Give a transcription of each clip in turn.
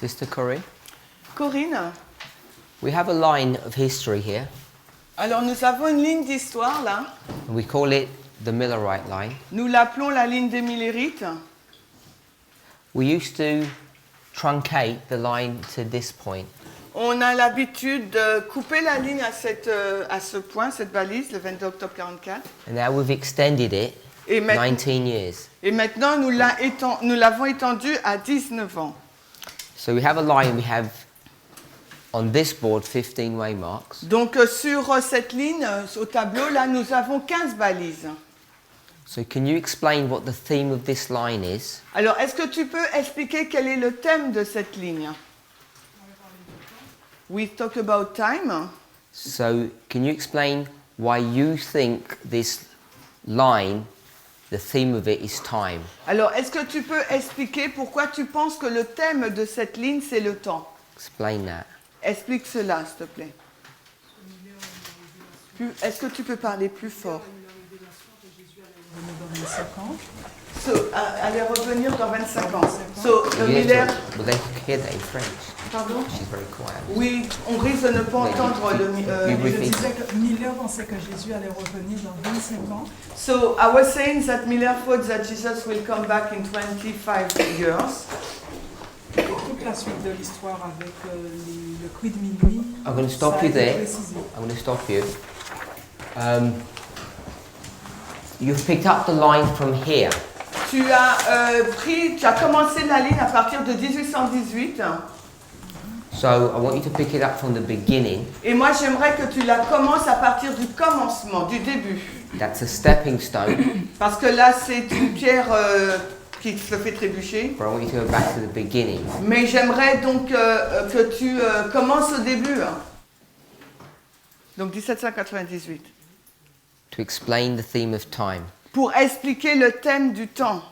Sister Corinne? Corinne, We have a line of history here. alors nous avons une ligne d'histoire là. And we call it the Millerite line. Nous l'appelons la ligne des Millérites. We used to truncate the line to this point. On a l'habitude de couper la ligne à ce point, cette balise, le 22 octobre 44. And now we've extended it Et, 19 years. et maintenant, nous l'avons étendu à 19 ans. So we have a line, we have on this board 15 waymarks. Donc sur cette ligne, au tableau, là, nous avons 15 balises. So can you explain what the theme of this line is? Alors, est-ce que tu peux expliquer quel est le thème de cette ligne? We talk about time. So can you explain why you think this line, the theme of it is time? Alors, est-ce que tu peux expliquer pourquoi tu penses que le thème de cette ligne, c'est le temps? Explain that. Explique cela, s'il te plaît. Est-ce que tu peux parler plus fort? So, allez revenir dans 25 ans. So, le Miller... Well, they hear that in French. Pardon? She's very quiet. Oui, on risque de ne pas entendre le... Je disais que Miller pensait que Jésus allait revenir dans 25 ans. So, I was saying that Miller thought that Jesus will come back in 25 years. Et toute la suite de l'histoire avec le cri de minuit, I'm going to stop ça a you été there. précisé. I'm going to stop you. You've picked up the line from here. Tu as commencé la ligne à partir de 1818. So I want you to pick it up from the beginning. Et moi, j'aimerais que tu la commences à partir du commencement, du début. That's a stepping stone. Parce que là, c'est une pierre qui se fait trébucher. But I want you to go back to the beginning. Mais j'aimerais donc que tu commences au début. Donc 1798. To explain the theme of time. Pour expliquer le thème du temps.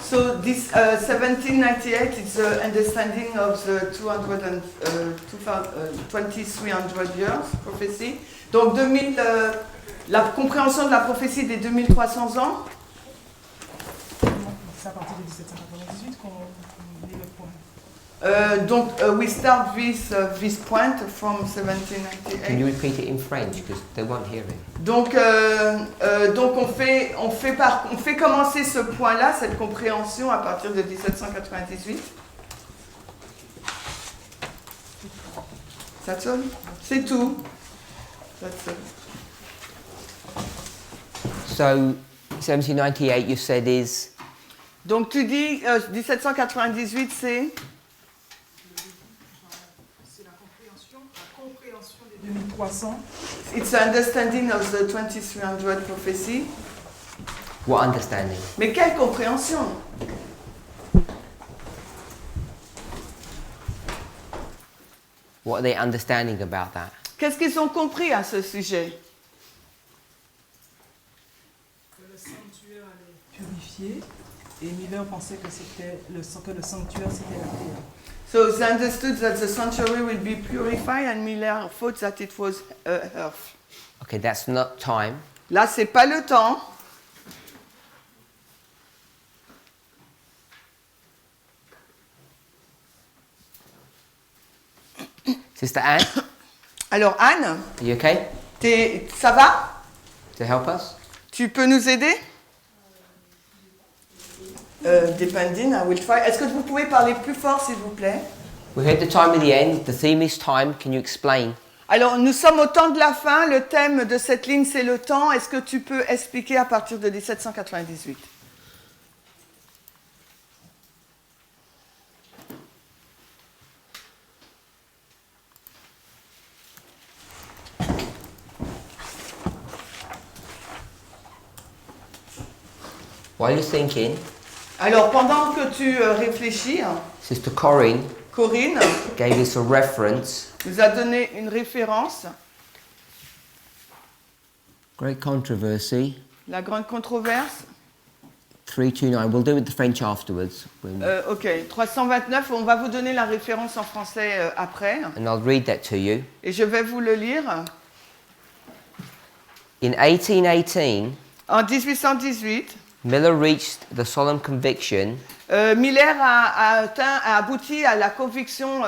So this 1798 is the understanding of the 2300 years prophecy. Donc 2000, la compréhension de la prophétie des 2300 ans. C'est à partir de 1798 qu'on lit le point. Donc we start this point from 1798. Can you repeat it in French because they won't hear it? Donc on fait commencer ce point-là, cette compréhension à partir de 1798. That's all? C'est tout. That's all. So 1798 you said is Donc tu dis 1798 c'est La compréhension des 2300. It's the understanding of the 2300 prophecy. what understanding? Mais quelle compréhension? What are they understanding about that? Qu'est-ce qu'ils ont compris à ce sujet? Que le sanctuaire allait purifier. Et Miller pensait que le sanctuaire c'était la terre. So they understood that the sanctuary will be purified, and Miller thought that it was earth. Okay, that's not time. Là, c'est pas le temps. Sister Anne, Alors Anne, are you okay ça va? to help us? Tu peux nous aider? Depending, I will try. Est-ce que vous pouvez parler plus fort, s'il vous plaît? We're at the time of the end. The theme is time. Can you explain? Alors, nous sommes au temps de la fin. Le thème de cette ligne, c'est le temps. Est-ce que tu peux expliquer à partir de 1798? While you're thinking, Alors, pendant que tu réfléchis, Sister Corinne Corinne gave us a reference. nous a donné une référence, Great controversy. la grande controverse. 329. We'll do it with the French afterwards. Ok, 329, on va vous donner la référence en français après. And I'll read that to you. Et je vais vous le lire. In 1818, En 1818, Miller reached the solemn conviction Miller a abouti à la conviction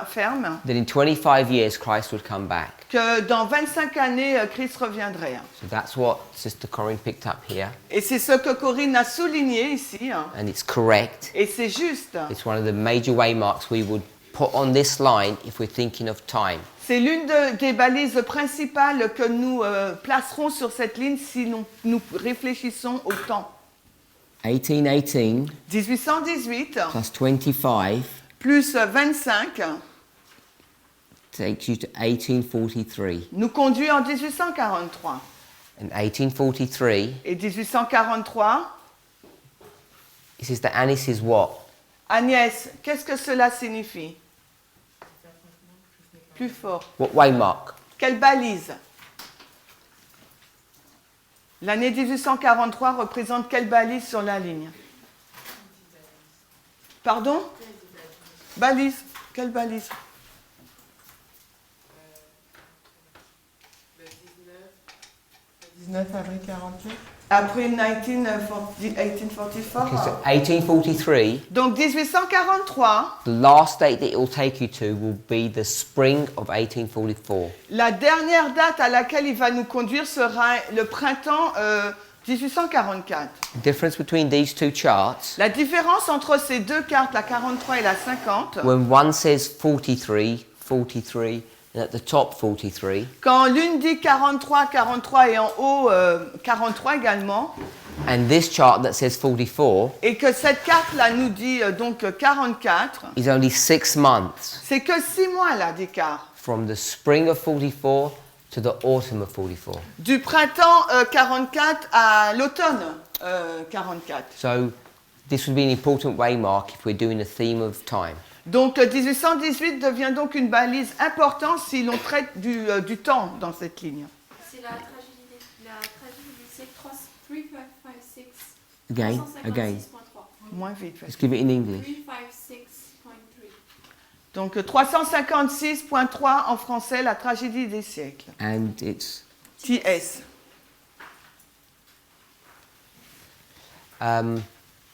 ferme that in 25 years Christ would come back. que dans 25 années, Christ reviendrait. So that's what Sister Corinne picked up here, Et c'est ce que Corinne a souligné ici. and it's correct. Et c'est juste. It's one of the major waymarks we would put on this line if we're thinking of time. C'est l'une des balises principales que nous placerons sur cette ligne si nous réfléchissons au temps. 1818 1818 plus 25 plus 25 takes you to 1843. nous conduit en 1843. In 1843, Et 1843, it says that Anis is what? Agnès, qu'est-ce que cela signifie? Plus fort. What waymark? Quelle balise? L'année 1843 représente quelle balise sur la ligne? Pardon? Balise. Quelle balise? 19 avril 49. Après 1844. Okay, so 1843, Donc 1843, the last date that it will take you to will be the spring of 1844. la dernière date à laquelle il va nous conduire sera le printemps 1844. The difference between these two charts, La différence entre ces deux cartes, la 43 et la 50, when one says 43, 43, and at the top 43, quand l'une dit 43, 43 et en haut 43 également, and this chart that says 44 et que cette carte-là nous dit donc 44, is only 6 months c'est que 6 mois là d'écart. from the spring of 44 to the autumn of 44. Du printemps 44 à l'automne 44. So this would be an important waymark if we're doing a theme of time. Donc 1818 devient donc une balise importante si l'on traite du temps dans cette ligne. C'est la tragédie c'est 3556. Again. 356.3. Moins vite. Let's give it in English. 356.3. Donc 356.3 en français, la tragédie des siècles. And it's TS.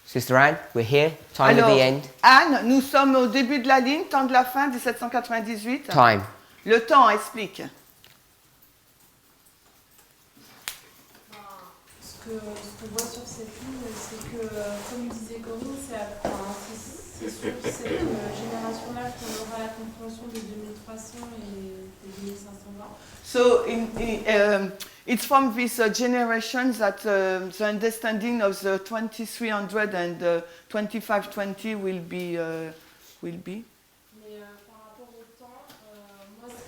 Sister Anne, we're here. Time Alors, of the end. Anne, nous sommes au début de la ligne, temps de la fin, 1798. Time. Le temps, explique. Ce qu'on voit sur cette ligne, c'est que, comme disait Corinne, c'est sur cette génération-là qu'on aura la compréhension des 2300 et des 2520. So it's from this generation that the understanding of the 2300 and 2520 will be. Mais par rapport au temps, moi ce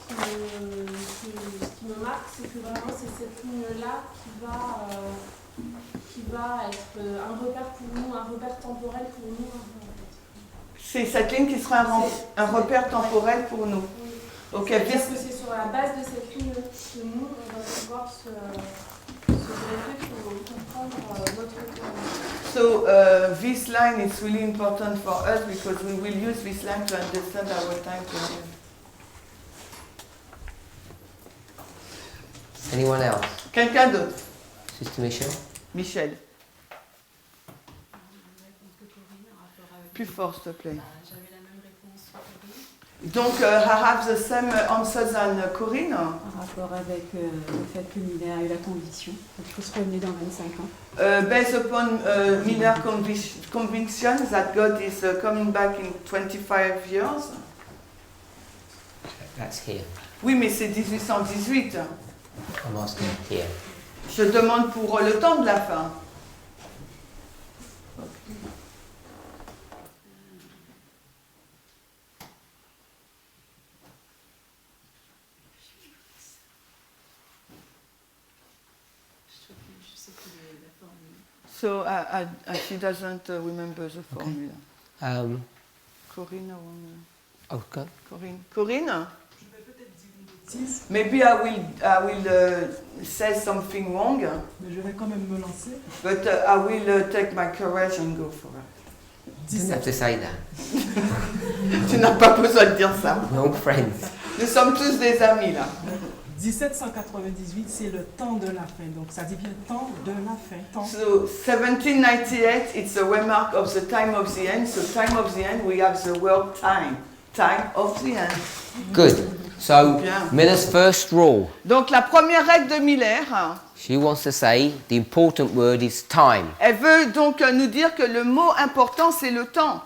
qui me marque, c'est que vraiment c'est cette ligne-là qui va être un repère pour nous, un repère temporel pour nous. C'est cette ligne qui sera un repère temporel pour nous. Oui. Ok. C'est-à-dire que c'est sur la base de cette ligne que nous, on va pouvoir se greffer pour comprendre notre temps. So this line is really important for us because we will use this line to understand our time period. Anyone else? Quelqu'un d'autre? Sister Michelle? Michel. Plus fort, s'il te plaît. J'avais la même réponse sur Corinne. Donc, I have the same answers than Corinne. Par rapport avec le fait que Miller a eu la conviction qu'il faut se revenir dans 25 ans. Based upon Miller's conviction that God is coming back in 25 years. That's here. Oui, mais c'est 1818. I'm asking here. Je demande pour le temps de la fin. So she doesn't remember the formula. Um, Corinne, oh, God. Corinne. Je vais peut-être dire une 6. Maybe I will say something wrong, Mais je vais quand même me lancer. but I will take my courage and go for it. You don't have to say that. Tu n'as pas besoin de dire ça. We're all friends. Nous sommes tous des amis là. 1798, c'est le temps de la fin. Donc ça dit bien temps de la fin. Temps. So 1798, it's a remark of the time of the end. So time of the end, we have the word time. Time of the end. Good. So, Bien. Miller's first rule. Donc la première règle de Miller, She wants to say the important word is time. elle veut donc nous dire que le mot important c'est le temps.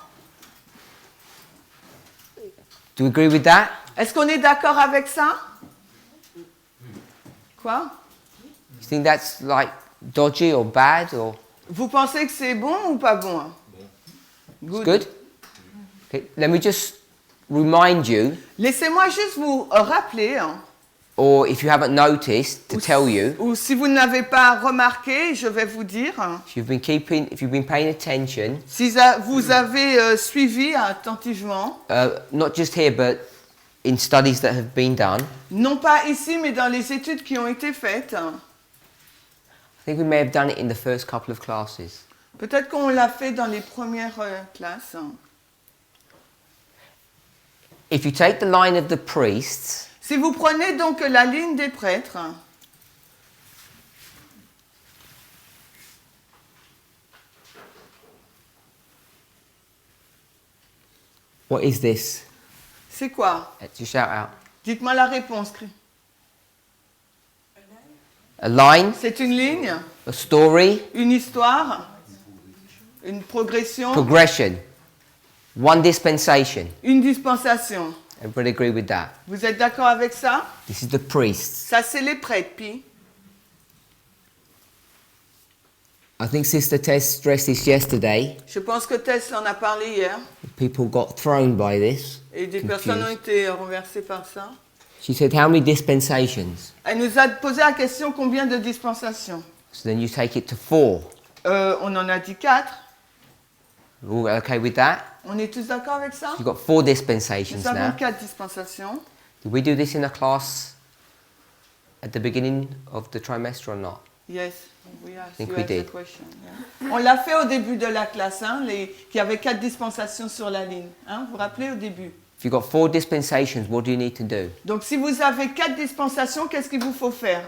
Do you agree with that? Est-ce qu'on est d'accord avec ça? Quoi? You think that's like dodgy or bad or Vous pensez que c'est bon ou pas bon? it's good? Okay, let me just remind you, Laissez-moi juste vous rappeler, or if you haven't noticed, to tell you, ou si vous n'avez pas remarqué, je vais vous dire, if you've been paying attention, si vous avez suivi attentivement, not just here but in studies that have been done, non pas ici mais dans les études qui ont été faites, I think we may have done it in the first couple of classes. peut-être qu'on l'a fait dans les premières classes. If you take the line of the priests, Si vous prenez donc la ligne des prêtres, what is this? c'est quoi? Just shout out. Dites-moi la réponse. A line, C'est une ligne, a story, une histoire, une progression, progression, one dispensation. une dispensation. Everybody agree with that? Vous êtes d'accord avec ça? This is the priests. Ça, c'est les prêtres, puis. I think Sister Tess stressed this yesterday. Je pense que Tess en a parlé hier, People got thrown by this. et des Confused. personnes ont été renversées par ça. She said, how many dispensations? Elle nous a posé la question combien de dispensations? So then you take it to 4. On en a dit 4. All okay with that? On est tous d'accord avec ça? You've got 4 dispensations Nous avons now. 4 dispensations. Did we do this in a class at the beginning of the trimester or not? Yes, we asked Think you we asked the did. question. Yeah. On l'a fait au début de la classe, hein, qu'il y avait 4 dispensations sur la ligne. Hein, vous vous rappelez au début? If you've got 4 dispensations, what do you need to do? Donc si vous avez 4 dispensations, qu'est-ce qu'il vous faut faire?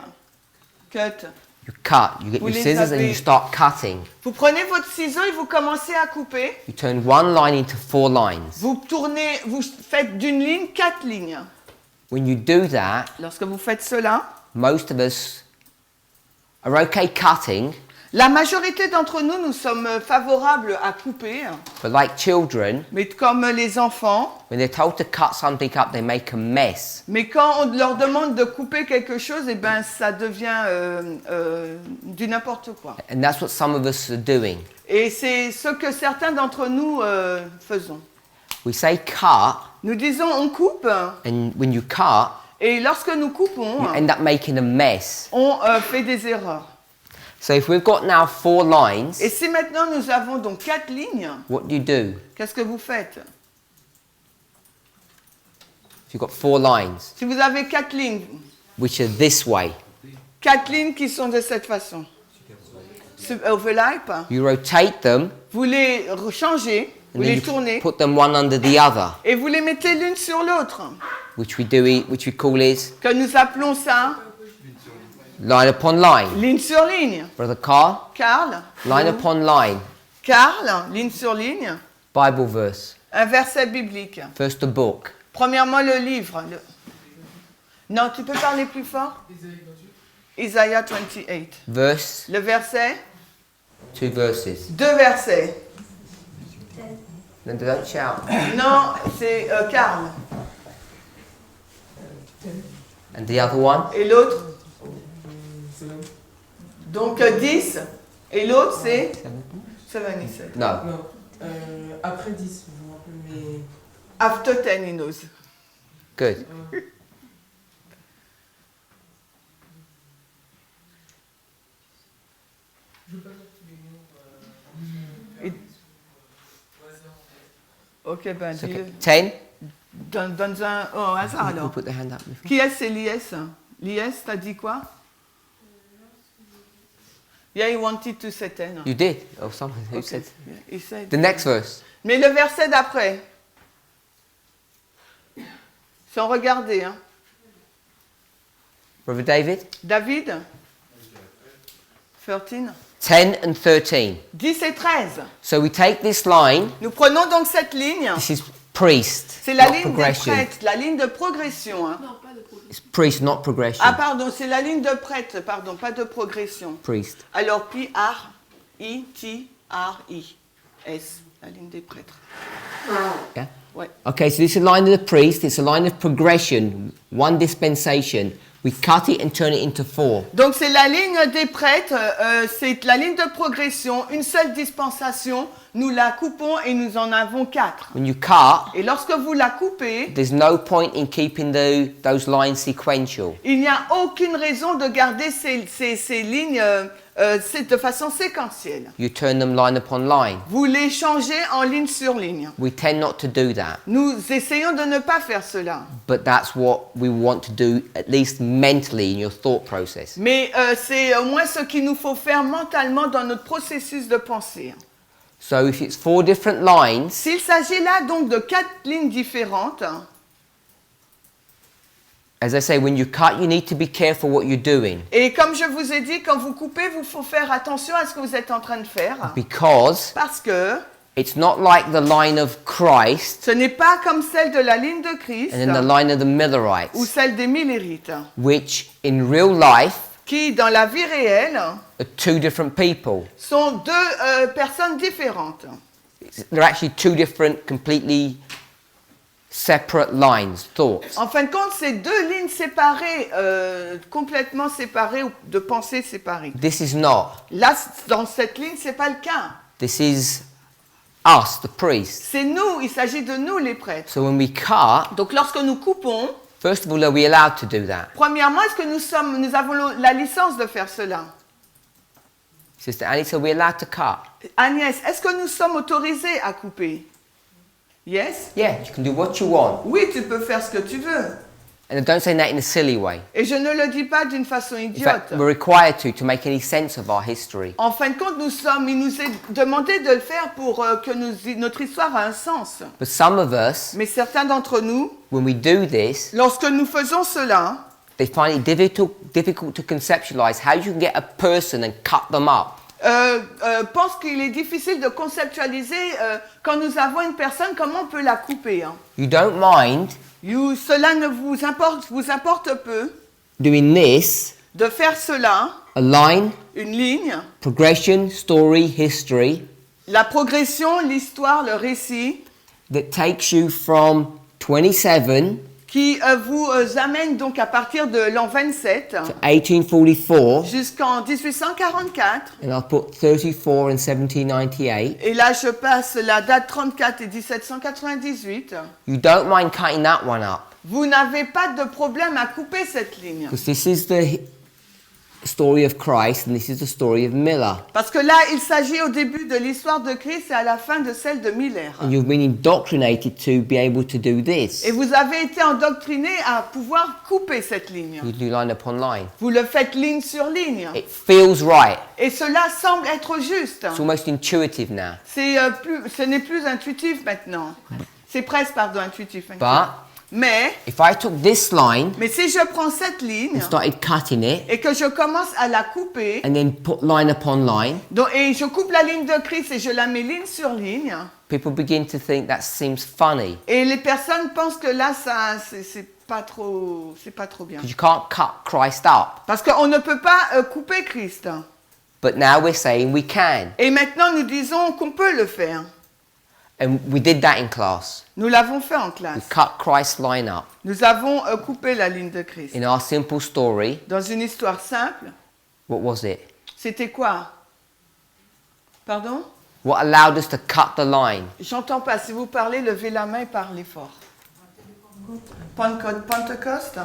Cut. You cut. You get Vous your les scissors and avez- you start cutting. Vous prenez votre ciseau et vous commencez à couper. You turn one line into 4 lines. Vous tournez, vous faites d'une ligne 4 lignes. When you do that, Lorsque vous faites cela, most of us are okay cutting, la majorité d'entre nous, nous sommes favorables à couper. but like children, Mais comme les enfants, when they're told to cut something up, they make a mess. mais quand on leur demande de couper quelque chose, eh ben, ça devient du n'importe quoi. And that's what some of us are doing. Et c'est ce que certains d'entre nous faisons. We say cut, Nous disons on coupe, and when you cut, et lorsque nous coupons, you end up making a mess. on fait des erreurs. So if we've got now 4 lines, Et si maintenant nous avons donc 4 lignes, what do you do? qu'est-ce que vous faites? If you've got 4 lines, Si vous avez 4 lignes, which are this way, 4 lignes qui sont de cette façon, overlap, you rotate them, vous les changez, vous and then les you tournez, put them one under the other, et vous les mettez l'une sur l'autre, which we call is que nous appelons ça line upon line. ligne sur ligne. Brother Carl, Carl, line upon line, Carl, ligne sur ligne, Bible verse. un verset biblique. First the book, Premièrement, le livre. Non, tu peux parler plus fort? Isaiah 28. verse, Le verset? 2 verses. 2 versets. Then don't shout. Non, c'est Carl. And the other one, Et l'autre? Donc 10. Et l'autre, c'est 77. no. Non, après 10, je me rappelle, mais... After 10, he knows. Good. Ok, ben It's dis-le. okay. 10, Dans un... Oh, au hasard Who alors. put their hand up before? Qui est-ce, c'est l'IS? L'IS, t'as dit quoi? Yeah, he wanted to settle. You did. Oh, someone who Okay. said. Yeah, he said. The next verse. Mais le verset d'après, sans regarder, hein. Brother David? David 13. 10 and 13. 10 et 13. So we take this line. Nous prenons donc cette ligne. This is priest, C'est la not ligne des progression. prêtres, la ligne de progression. Hein. Non, pas de progression. It's priest, not progression. Ah pardon, c'est la ligne de prêtre, pardon, pas de progression. Priest. Alors P-R-I-T-R-I-S, la ligne des prêtres. Yeah? Ouais. Okay, so this is a line of the priest. It's a line of progression, one dispensation. We cut it and turn it into 4. Donc c'est la ligne des prêtres, c'est la ligne de progression, une seule dispensation, nous la coupons et nous en avons 4. When you cut, Et lorsque vous la coupez, there's no point in keeping those lines sequential. il n'y a aucune raison de garder ces lignes de façon séquentielle. You turn them line upon line. Vous les changez en ligne sur ligne. We tend not to do that, Nous essayons de ne pas faire cela. but that's what we want to do, at least mentally in your thought process. Mais c'est au moins ce qu'il nous faut faire mentalement dans notre processus de pensée. So if it's 4 different lines, S'il s'agit là donc de 4 lignes différentes, as I say, when you cut, you need to be careful what you're doing, et comme je vous ai dit, quand vous coupez, il faut faire attention à ce que vous êtes en train de faire. because Parce que it's not like the line of Christ ce n'est pas comme celle de la ligne de Christ and then the line of the ou Millerites, celle des Millérites, which in real life qui dans la vie réelle are 2 different people. sont 2 personnes différentes. They're actually 2 different, completely separate lines, thoughts. En fin de compte, c'est 2 lignes séparées, complètement séparées, ou de pensée séparées. This is not. Là, dans cette ligne, c'est pas le cas. This is us, the priests. C'est nous, il s'agit de nous les prêtres. So when we cut, Donc lorsque nous coupons, first of all, are we allowed to do that? premièrement, est-ce que nous avons la licence de faire cela? Sister Annie, so we're allowed to cut? Agnès, est-ce que nous sommes autorisés à couper? Yes? Yeah, you can do what you want. Oui, tu peux faire ce que tu veux. And don't say that in a silly way. Et je ne le dis pas d'une façon In idiote. fact, we're required to make any sense of our history. En fin de compte, il nous est demandé de le faire pour que notre histoire a un sens. But some of us, Mais certains d'entre nous, when we do this, lorsque nous faisons cela, they find it difficult to conceptualize how you can get a person and cut them up. pensent qu'il est difficile de conceptualiser quand nous avons une personne, comment on peut la couper. Hein. You don't mind Cela ne vous importe peu doing this, de faire cela, a line, une ligne, progression, story, history, la progression, l'histoire, le récit, that takes you from 27 qui vous amène donc à partir de l'an 27 to 1844, jusqu'en 1844. and I'll put 34 and 1798. Et là, je passe la date 34 et 1798. You don't mind cutting that one up, Vous n'avez pas de problème à couper cette ligne. because this is the story of Christ and this is the story of Miller. Parce que là, il s'agit au début de l'histoire de Christ et à la fin de celle de Miller. And you've been indoctrinated to be able to do this. Et vous avez été endoctriné à pouvoir couper cette ligne. You do line upon line. Vous le faites ligne sur ligne. It feels right. Et cela semble être juste. It's almost intuitive now. Ce n'est plus intuitif maintenant. C'est presque, intuitif. But Mais if I took this line si je prends cette ligne and started cutting it et que je commence à la couper, and then put line upon line, et je coupe la ligne de Christ et je la mets ligne sur ligne, people begin to think that seems funny. et les personnes pensent que là, c'est pas trop bien. Because you can't cut Christ up. Parce qu'on ne peut pas couper Christ. But now we're saying we can. Et maintenant, nous disons qu'on peut le faire. And we did that in class. Nous l'avons fait en We classe. cut Christ's line up. Nous avons coupé la ligne de Christ. In our simple story, Dans une histoire simple, what was it? c'était quoi? Pardon? What allowed us to cut the line? J'entends pas. Si vous parlez, levez la main et parlez fort. Pentecost?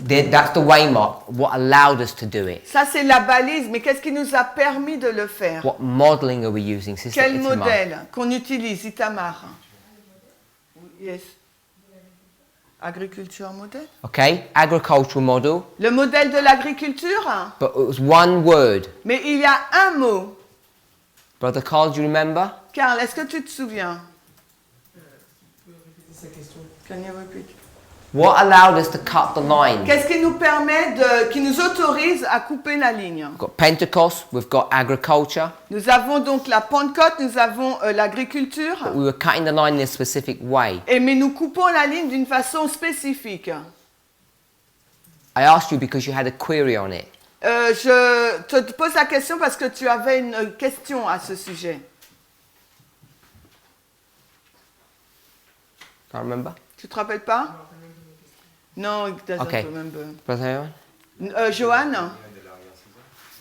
That's the waymark. What allowed us to do it? Ça, c'est la balise. Mais qu'est-ce qui nous a permis de le faire? What modeling are we using, Sister Quel Itamar? modèle qu'on utilise, Itamar? Yes. Agriculture modèle. Okay, agricultural model, Le modèle de l'agriculture, but it was one word. mais il y a un mot. Brother Carl, do you remember? Karl, est-ce que tu te souviens? Tu peux répéter sa question? Can you repeat? What allowed us to cut the line? Qu'est-ce qui nous permet de, qui nous autorise à couper la ligne? We've got Pentecost, we've got agriculture. Nous avons donc la Pentecôte, nous avons l'agriculture, But we were cutting the line in a specific way. mais nous coupons la ligne d'une façon spécifique. I asked you because you had a query on it. Je te pose la question parce que tu avais une question à ce sujet. Can't remember? Tu te rappelles pas? No, it doesn't Okay. remember. Brother Aaron? Johan?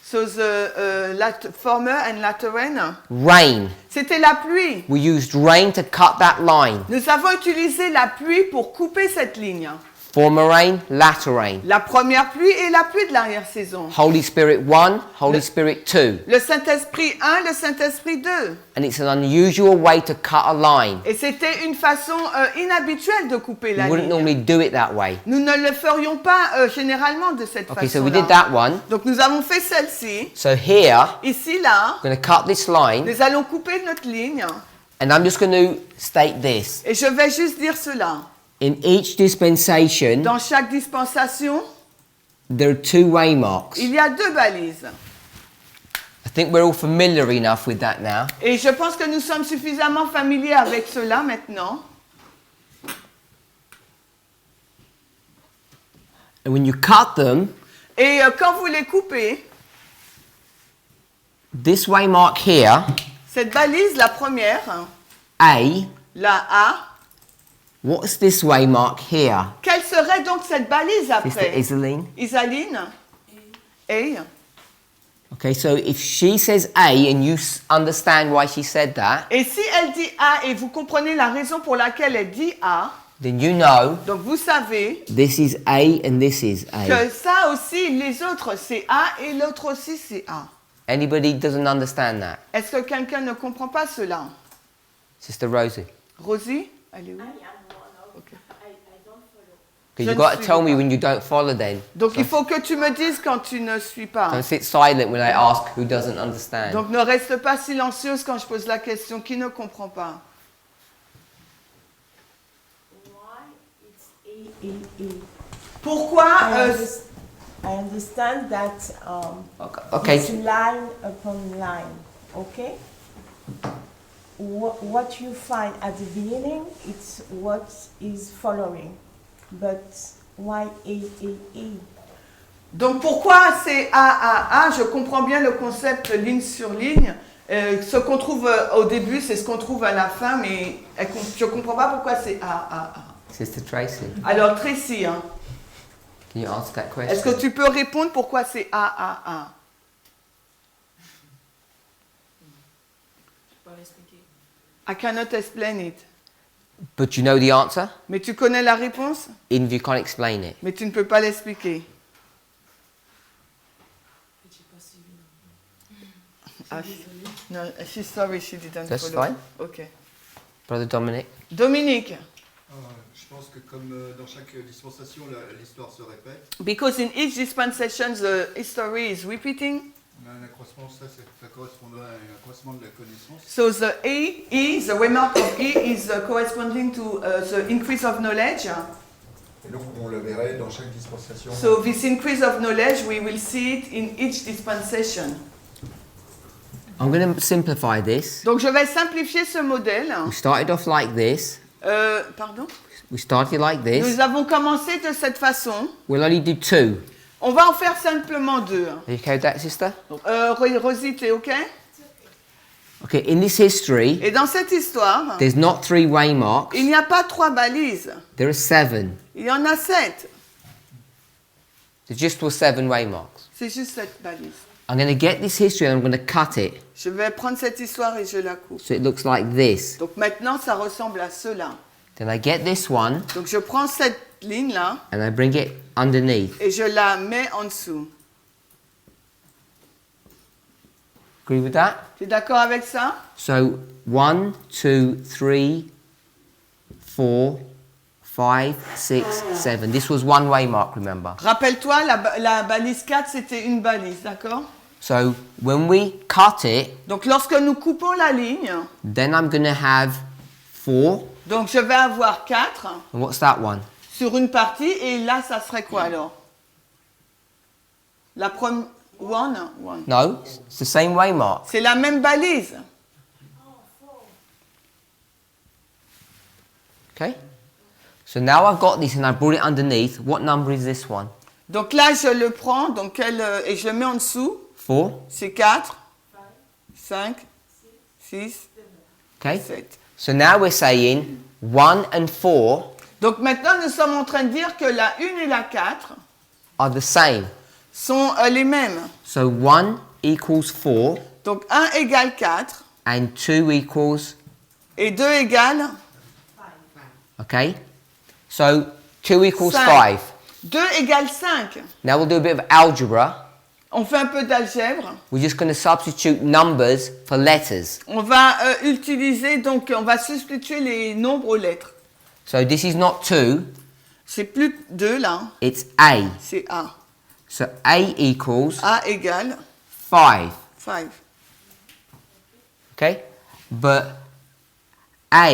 So the former and latter rain? Rain. C'était la pluie. We used rain to cut that line. Nous avons utilisé la pluie pour couper cette ligne. Former rain, latter rain. La première pluie et la pluie de l'arrière-saison. Holy Spirit 1, Holy Spirit 2. Le Saint-Esprit 1, le Saint-Esprit 2. And it's an unusual way to cut a line. Et c'était une façon inhabituelle de couper We la wouldn't ligne. normally do it that way. Nous ne le ferions pas généralement de cette Okay, so we façon-là. did that one. Donc nous avons fait celle-ci. So here, Ici, là, I'm going to cut this line. nous allons couper notre ligne. And I'm just going to state this. Et je vais juste dire cela. In each dispensation, Dans chaque dispensation, there are two waymarks. il y a deux balises. I think we're all familiar enough with that now. Et je pense que nous sommes suffisamment familiers avec cela maintenant. And when you cut them, Et quand vous les coupez, this waymark here, cette balise, la première, A, la A, what's this waymark here? quelle serait donc cette balise Sister après? Isaline? Isaline? A. Okay, so if she says A and you understand why she said that, Et si elle dit A et vous comprenez la raison pour laquelle elle dit A, then you know donc vous savez this is A and this is A. que ça aussi, les autres c'est A et l'autre aussi c'est A. Anybody doesn't understand that? Est-ce que quelqu'un ne comprend pas cela? Sister Rosie? Rosie? Elle est où? Because Je you've ne got to suis tell me pas. when you don't follow then. Donc il faut que tu me dises quand tu ne suis pas. Don't sit silent when I ask who doesn't understand. Donc ne reste pas silencieuse quand je pose la question. Qui ne comprend pas? Pourquoi I understand that Okay. it's line upon line, okay? What you find at the beginning, it's what is following. But why A? Donc pourquoi c'est A? Je comprends bien le concept ligne sur ligne. Ce qu'on trouve au début, c'est ce qu'on trouve à la fin, mais je ne comprends pas pourquoi c'est A. Sister Tracy, Alors Tracy, hein, can you answer that est-ce que question? tu peux répondre pourquoi c'est A? Je peux pas l'expliquer. I cannot explain it. But you know the answer? Mais tu connais la réponse, Even if you can't explain it. mais tu ne peux pas l'expliquer. J'ai pas suivi non plus. Ah, no, she's sorry, she didn't That's follow. fine. Ok. Brother Dominic? Dominique, Je pense que comme dans chaque dispensation, l'histoire se répète. because in each dispensation the history is repeating, On a un accroissement, ça correspond à un accroissement de la connaissance. so the the remark of E is corresponding to the increase of knowledge. Et donc on le verrait dans chaque dispensation. So this increase of knowledge, we will see it in each dispensation. I'm going to simplify this. Donc je vais simplifier ce modèle. We started off like this. Pardon? We started like this. Nous avons commencé de cette façon. We'll only do two. On va en faire simplement deux. Are you okay with that, sister? Donc, Rosie, t'es OK? Okay, in this history, Et dans cette histoire, there's not three waymarks. il n'y a pas 3 balises. There are 7. Il y en a 7. There just were 7 waymarks. C'est juste cette balise. I'm going to get this history and I'm going to cut it Je vais prendre cette histoire et je la coupe. so it looks like this. Donc maintenant, ça ressemble à cela. Then I get this one Donc je prends cette ligne-là and I bring it underneath. et je la mets en dessous. Agree with that? Tu es d'accord avec ça? So 1, 2, 3, 4, 5, 6, 7. This was one waymark, remember? Rappelle-toi, la balise 4, c'était une balise, d'accord? So when we cut it, Donc lorsque nous coupons la ligne, then I'm going to have 4. donc je vais avoir 4 And what's that one? sur une partie, et là, ça serait quoi alors? La première... One. No, it's the same waymark. C'est la même balise. Okay? So now I've got this and I brought it underneath. What number is this one? Donc là, je le prends et je le mets en dessous. 4. C'est 4, 5, 6, Okay? 7. So now we're saying 1 and 4 Donc maintenant, nous sommes en train de dire que la 1 et la 4 are the same. sont les mêmes. So 1 equals 4 Donc 1 égale 4 and 2 equals, et 2 égale okay? So 2 equals 5. 5. 2 égale 5. Now we'll do a bit of algebra. On fait un peu d'algèbre. We're just going to substitute numbers for letters. On va utiliser, donc on va substituer les nombres aux lettres. So this is not 2, C'est plus 2 là, it's A. c'est A. So A equals A égale 5. 5. Okay? But A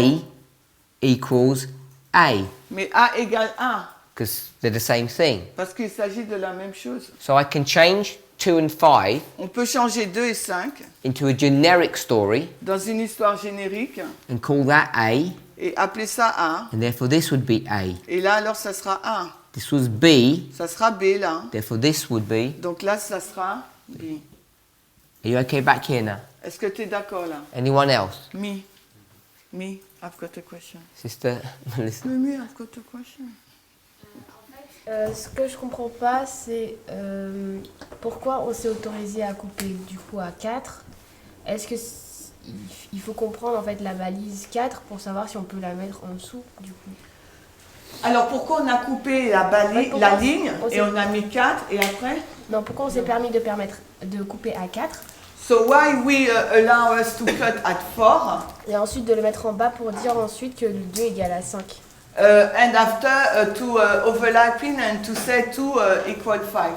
equals A Mais A égale 1, because they're the same thing. parce qu'il s'agit de la même chose. So I can change 2 and 5 On peut changer 2 et 5 into a generic story dans une histoire générique and call that A, et appeler ça A. and therefore this would be A. Et là, alors, ça sera 1. This was B, Ça sera B là. therefore this would be. Donc là, ça sera B. Are you okay back here now? Est-ce que tu es d'accord là? Anyone else? Me, I've got a question. Sister Melissa? Me, I've got a question. Ce que je comprends pas, c'est pourquoi on s'est autorisé à couper du coup à 4. Est-ce que il faut comprendre en fait la balise 4 pour savoir si on peut la mettre en dessous du coup? Alors pourquoi on a coupé la ligne et on a mis 4 et après? Non, pourquoi on s'est permis de couper à 4 So why we allow us to cut at 4 et ensuite de le mettre en bas pour dire ensuite que le 2 égale à 5? and after to overlapping and to say 2 equal 5.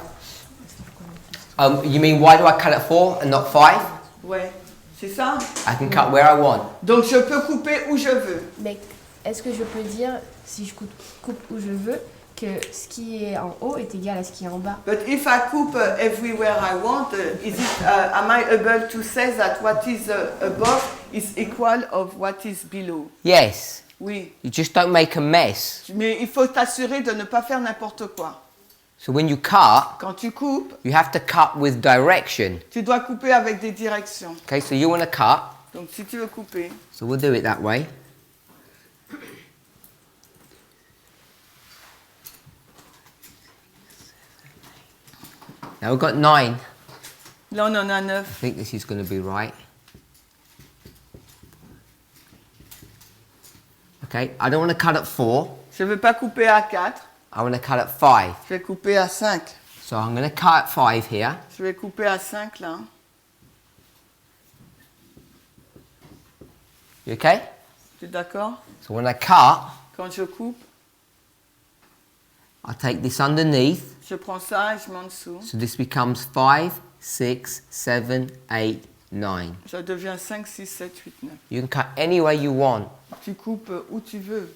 You mean why do I cut at 4 and not 5? Ouais, c'est ça? I can cut where I want. Donc je peux couper où je veux. Mais est-ce que je peux dire, si je coupe où je veux, que ce qui est en haut est égal à ce qui est en bas? But if I coupe everywhere I want, am I able to say that what is above is equal of what is below? Yes. Oui, You just don't make a mess. mais il faut t'assurer de ne pas faire n'importe quoi. So when you cut, Quand tu coupes, you have to cut with direction. tu dois couper avec des directions. Okay, so you want to cut, Donc si tu veux couper, so we'll do it that way. Now we've got 9. là on en a 9. I think this is going to be right. Okay, I don't want to cut at 4. Je ne veux pas couper à 4, I want to cut at 5. je vais couper à 5. So I'm going to cut at 5 here. Je vais couper à 5 là. You okay? Tu es d'accord? So when I cut, Quand je coupe, I take this underneath. je prends ça et je mets en dessous. So this becomes 5, 6, 7, 8, 9. Ça devient 5, 6, 7, 8, 9. You can cut any way you want. Tu coupes où tu veux.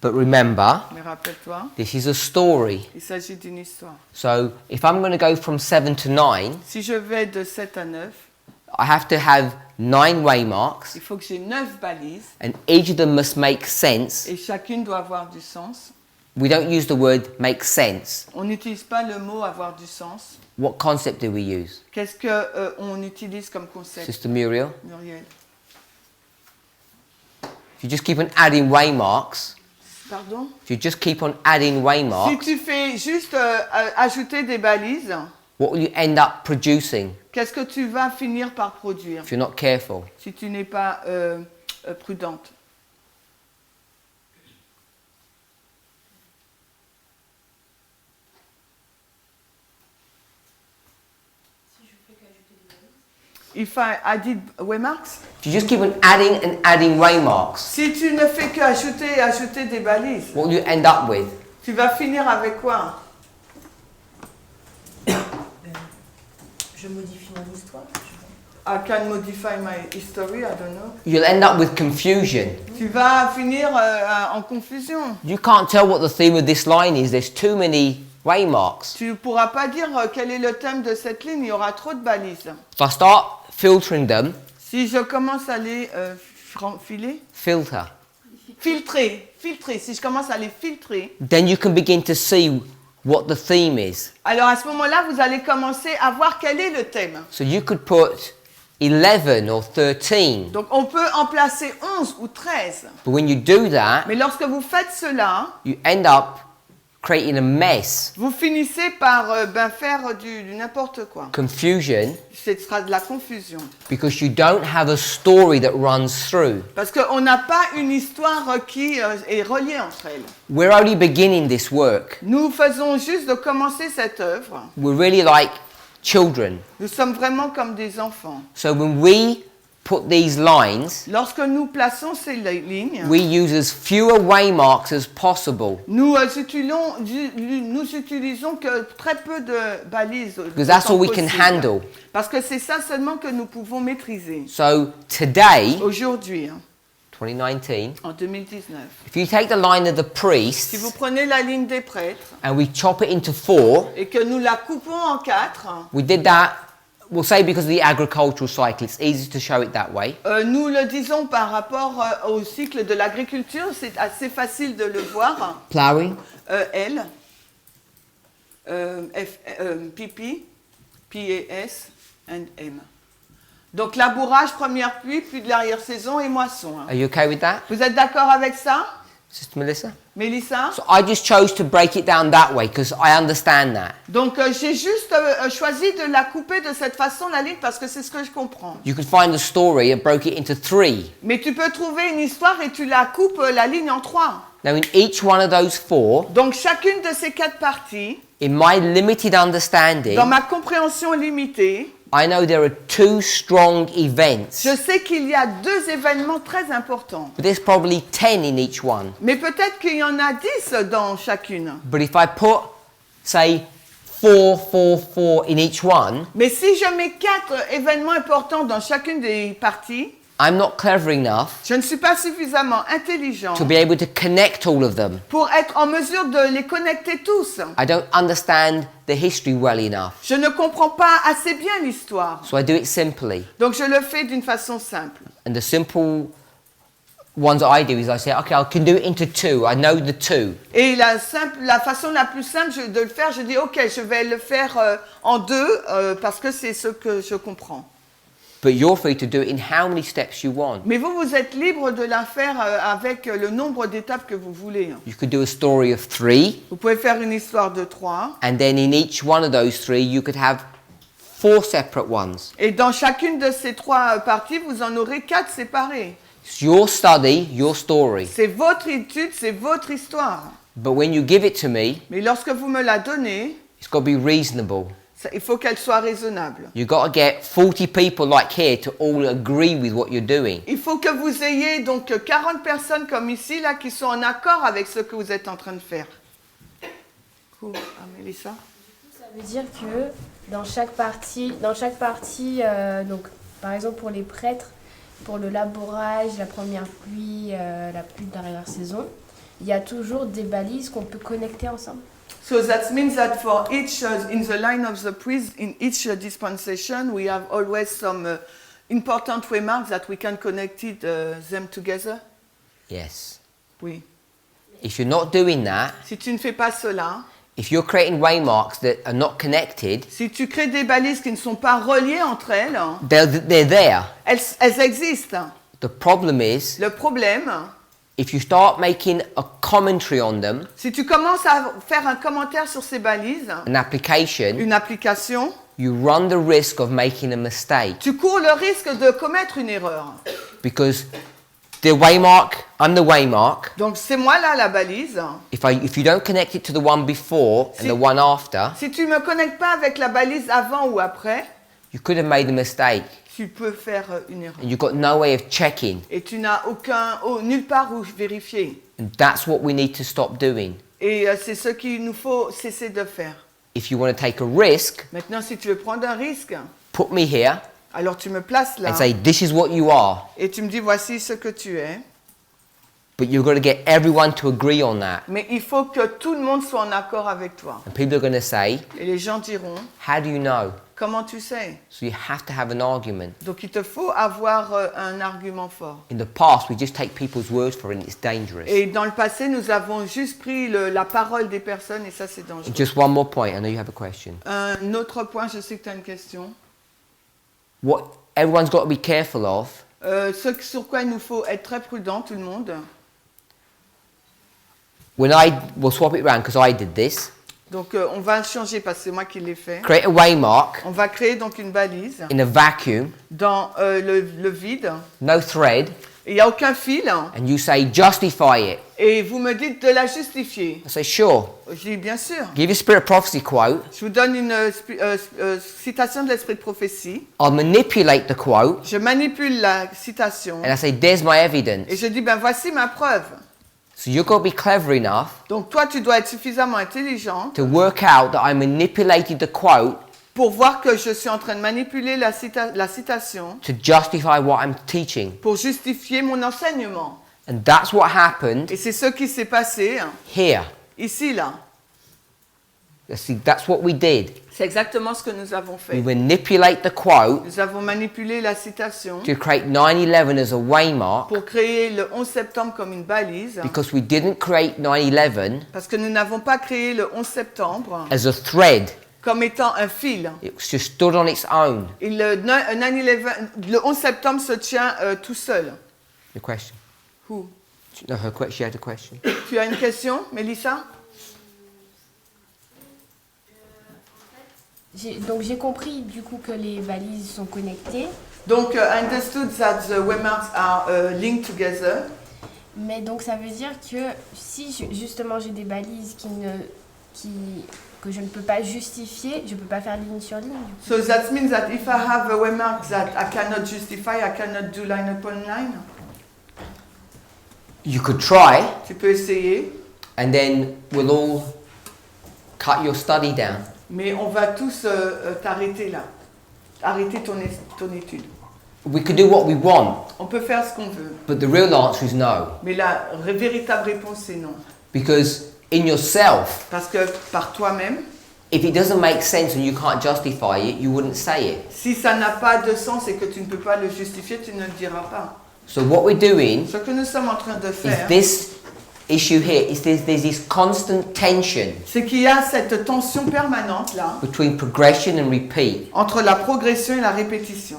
But remember, Mais rappelle-toi, this is a story. il s'agit d'une histoire. So if I'm going to go from 7 to 9, Si je vais de 7 à 9, I have to have 9 waymarks, il faut que j'ai 9 balises and each of them must make sense. et chacune doit avoir du sens. We don't use the word make sense. On n'utilise pas le mot avoir du sens. What concept do we use? Qu'est-ce que on utilise comme concept, Sister Muriel? Muriel? If you just keep on adding waymarks, Pardon? if you just keep on adding Si waymarks, tu fais juste ajouter des balises, what will you end up producing qu'est-ce que tu vas finir par produire if you're not careful? si tu n'es pas prudente? If I added waymarks, if you just keep on adding waymarks, si tu ne fais que ajouter des balises, what will you end up with? tu vas finir avec quoi? Je modifie mon histoire. I can modify my history, I don't know. You'll end up with confusion. Tu vas finir en confusion. You can't tell what the theme of this line is. There's too many waymarks. Tu ne pourras pas dire quel est le thème de cette ligne, il y aura trop de balises. If I start filtering them, Si je commence à les filtrer, si je commence à les filtrer, then you can begin to see what the theme is. alors à ce moment-là, vous allez commencer à voir quel est le thème. So you could put 11 or 13. Donc on peut en placer 11 ou 13. But when you do that, Mais lorsque vous faites cela, you end up creating a mess, vous finissez par faire du n'importe quoi. confusion, Ce sera de la confusion. because you don't have a story that runs through. Parce qu'on n'a pas une histoire qui est reliée entre elles. We're only beginning this work. Nous faisons juste de commencer cette œuvre. We're really like children. Nous sommes vraiment comme des enfants. So when we put these lines, Lorsque nous plaçons ces lignes, we use as fewer waymarks as possible, nous utilisons que très peu de balises. because that's all we autant can possible. handle. Parce que c'est ça seulement que nous pouvons maîtriser. So today, Aujourd'hui, 2019, en 2019, if you take the line of the si vous priests prenez la ligne des prêtres and we chop it into 4, et que nous la coupons en 4, we did that, we'll say because of the agricultural cycle, it's easy to show it that way. nous le disons par rapport au cycle de l'agriculture, c'est assez facile de le voir. Ploughing, L, PP, PAS and M. Donc labourage, première pluie, puis de l'arrière-saison et moisson. are you okay with that, Vous êtes d'accord avec ça, Sister Melissa? Mélissa? So I just chose to break it down that way because I understand that. Donc j'ai juste choisi de la couper de cette façon, la ligne, parce que c'est ce que je comprends. You could find the story and broke it into 3. Mais tu peux trouver une histoire et tu la coupes la ligne en 3. Now in each one of those 4, Donc chacune de ces 4 parties, in my limited understanding, dans ma compréhension limitée, I know there are 2 strong events, je sais qu'il y a 2 événements très importants. but there's probably 10 in each one. Mais peut-être qu'il y en a 10 dans chacune. But if I put, say, 4, 4, 4 in each one, Mais si je mets 4 événements importants dans chacune des parties, I'm not clever enough je ne suis pas suffisamment intelligent to be able to connect all of them. pour être en mesure de les connecter tous. I don't understand the history well enough, Je ne comprends pas assez bien l'histoire. so I do it simply. Donc je le fais d'une façon simple. And the simple ones that I do is I say, okay, I can do it into 2. I know the 2. Et la façon la plus simple de le faire, je dis ok, je vais le faire en 2 parce que c'est ce que je comprends. But you're free to do it in how many steps you want. Mais vous êtes libre de la faire avec le nombre d'étapes que vous voulez. You could do a story of 3, Vous pouvez faire une histoire de 3. and then in each one of those 3, you could have 4 separate ones. Et dans chacune de ces 3 parties, vous en aurez 4 séparées. It's your study, your story. C'est votre étude, c'est votre histoire. But when you give it to me, Mais lorsque vous me la donnez, it's got to be reasonable. il faut qu'elle soit raisonnable. You've got to get 40 people like here to all agree with what you're doing. Il faut que vous ayez donc 40 personnes comme ici, là, qui sont en accord avec ce que vous êtes en train de faire. Cool. Ah, Mélissa? Ça veut dire que dans chaque partie, donc par exemple pour les prêtres, pour le labourage, la première pluie, la pluie de l'arrière-saison, il y a toujours des balises qu'on peut connecter ensemble. So that means that for each, in the line of the priest, in each dispensation, we have always some important remarks that we can connect them together. Yes. Oui. If you're not doing that, Si tu ne fais pas cela, if you're creating waymarks that are not connected, si tu crées des balises qui ne sont pas reliées entre elles, they're there. elles existent. The problem is, Le problème, if you start making a commentary on them, si tu commences à faire un commentaire sur ces balises, an application, une application, you run the risk of making a mistake. tu cours le risque de commettre une erreur. Because the waymark, I'm the waymark. Donc c'est moi là la balise. If you don't connect it to the one before and the one after, Si tu ne me connectes pas avec la balise avant ou après, you could have made a mistake. tu peux faire une erreur. And you've got no way of checking. Et tu n'as nulle part où vérifier. And that's what we need to stop doing. Et c'est ce qu'il nous faut cesser de faire. If you want to take a risk, Maintenant, si tu veux prendre un risque, put me here alors tu me places là and say, this is what you are. et tu me dis voici ce que tu es. But you've got to get everyone to agree on that. Mais il faut que tout le monde soit en accord avec toi. And people are going to say, Et les gens diront, how do you know? comment tu sais? So you have to have an argument. Donc il te faut avoir un argument fort. In the past, we just take people's words for it and it's dangerous. Et dans le passé, nous avons juste pris la parole des personnes et ça c'est dangereux. Just one more point. I know you have a question. Un autre point, je sais que tu as une question. What everyone's got to be careful of Ce sur quoi il nous faut être très prudent, tout le monde. we'll swap it around because I did this. Donc on va changer parce que c'est moi qui l'ai fait. Create a waymark On va créer donc une balise in a vacuum, dans le vide. no thread, Il n'y a aucun fil and you say justify it. et vous me dites de la justifier. I say sure. Je dis bien sûr. Give you a spirit of prophecy quote. Je vous donne une citation de l'esprit de prophétie. I'll manipulate the quote Je manipule la citation and I say there's my evidence. et je dis ben voici ma preuve. So you've got to be clever enough Donc toi tu dois être suffisamment intelligent to work out that I manipulated the quote pour voir que je suis en train de manipuler la citation to justify what I'm teaching. pour justifier mon enseignement. And that's what happened Et c'est ce qui s'est passé here. ici là. See, that's what we did. C'est exactement ce que nous avons We fait. manipulate the quote Nous avons manipulé la citation to create 9/11 as a waymark pour créer le 11 septembre comme une balise because we didn't create 9/11 parce que nous n'avons pas créé le 11 septembre as a thread. comme étant un fil. It just stood on its own. Et le 11 septembre se tient tout seul. The question. Who? No, her question. She had a question. Tu as une question, Mélissa? Donc j'ai compris du coup que les balises sont connectées, Donc, I understood that the waymarks are linked together. mais donc ça veut dire que si justement j'ai des balises que je ne peux pas justifier, je ne peux pas faire ligne sur ligne. Du coup. So that means that if I have a waymark that I cannot justify, I cannot do line upon line. You could try, Tu peux essayer, and then we'll all cut your study down. mais on va tous t'arrêter là. Arrêter ton étude. We could do what we want, On peut faire ce qu'on veut, but the real answer is no. mais la véritable réponse c'est non. Because in yourself, Parce que par toi-même, if it doesn't make sense and you can't justify it, you wouldn't say it. si ça n'a pas de sens et que tu ne peux pas le justifier, tu ne le diras pas. So what we're doing Ce que nous sommes en train de is faire, this issue here, is there's this constant tension c'est qu'il y a cette tension permanente là, between progression and repeat. entre la progression et la répétition.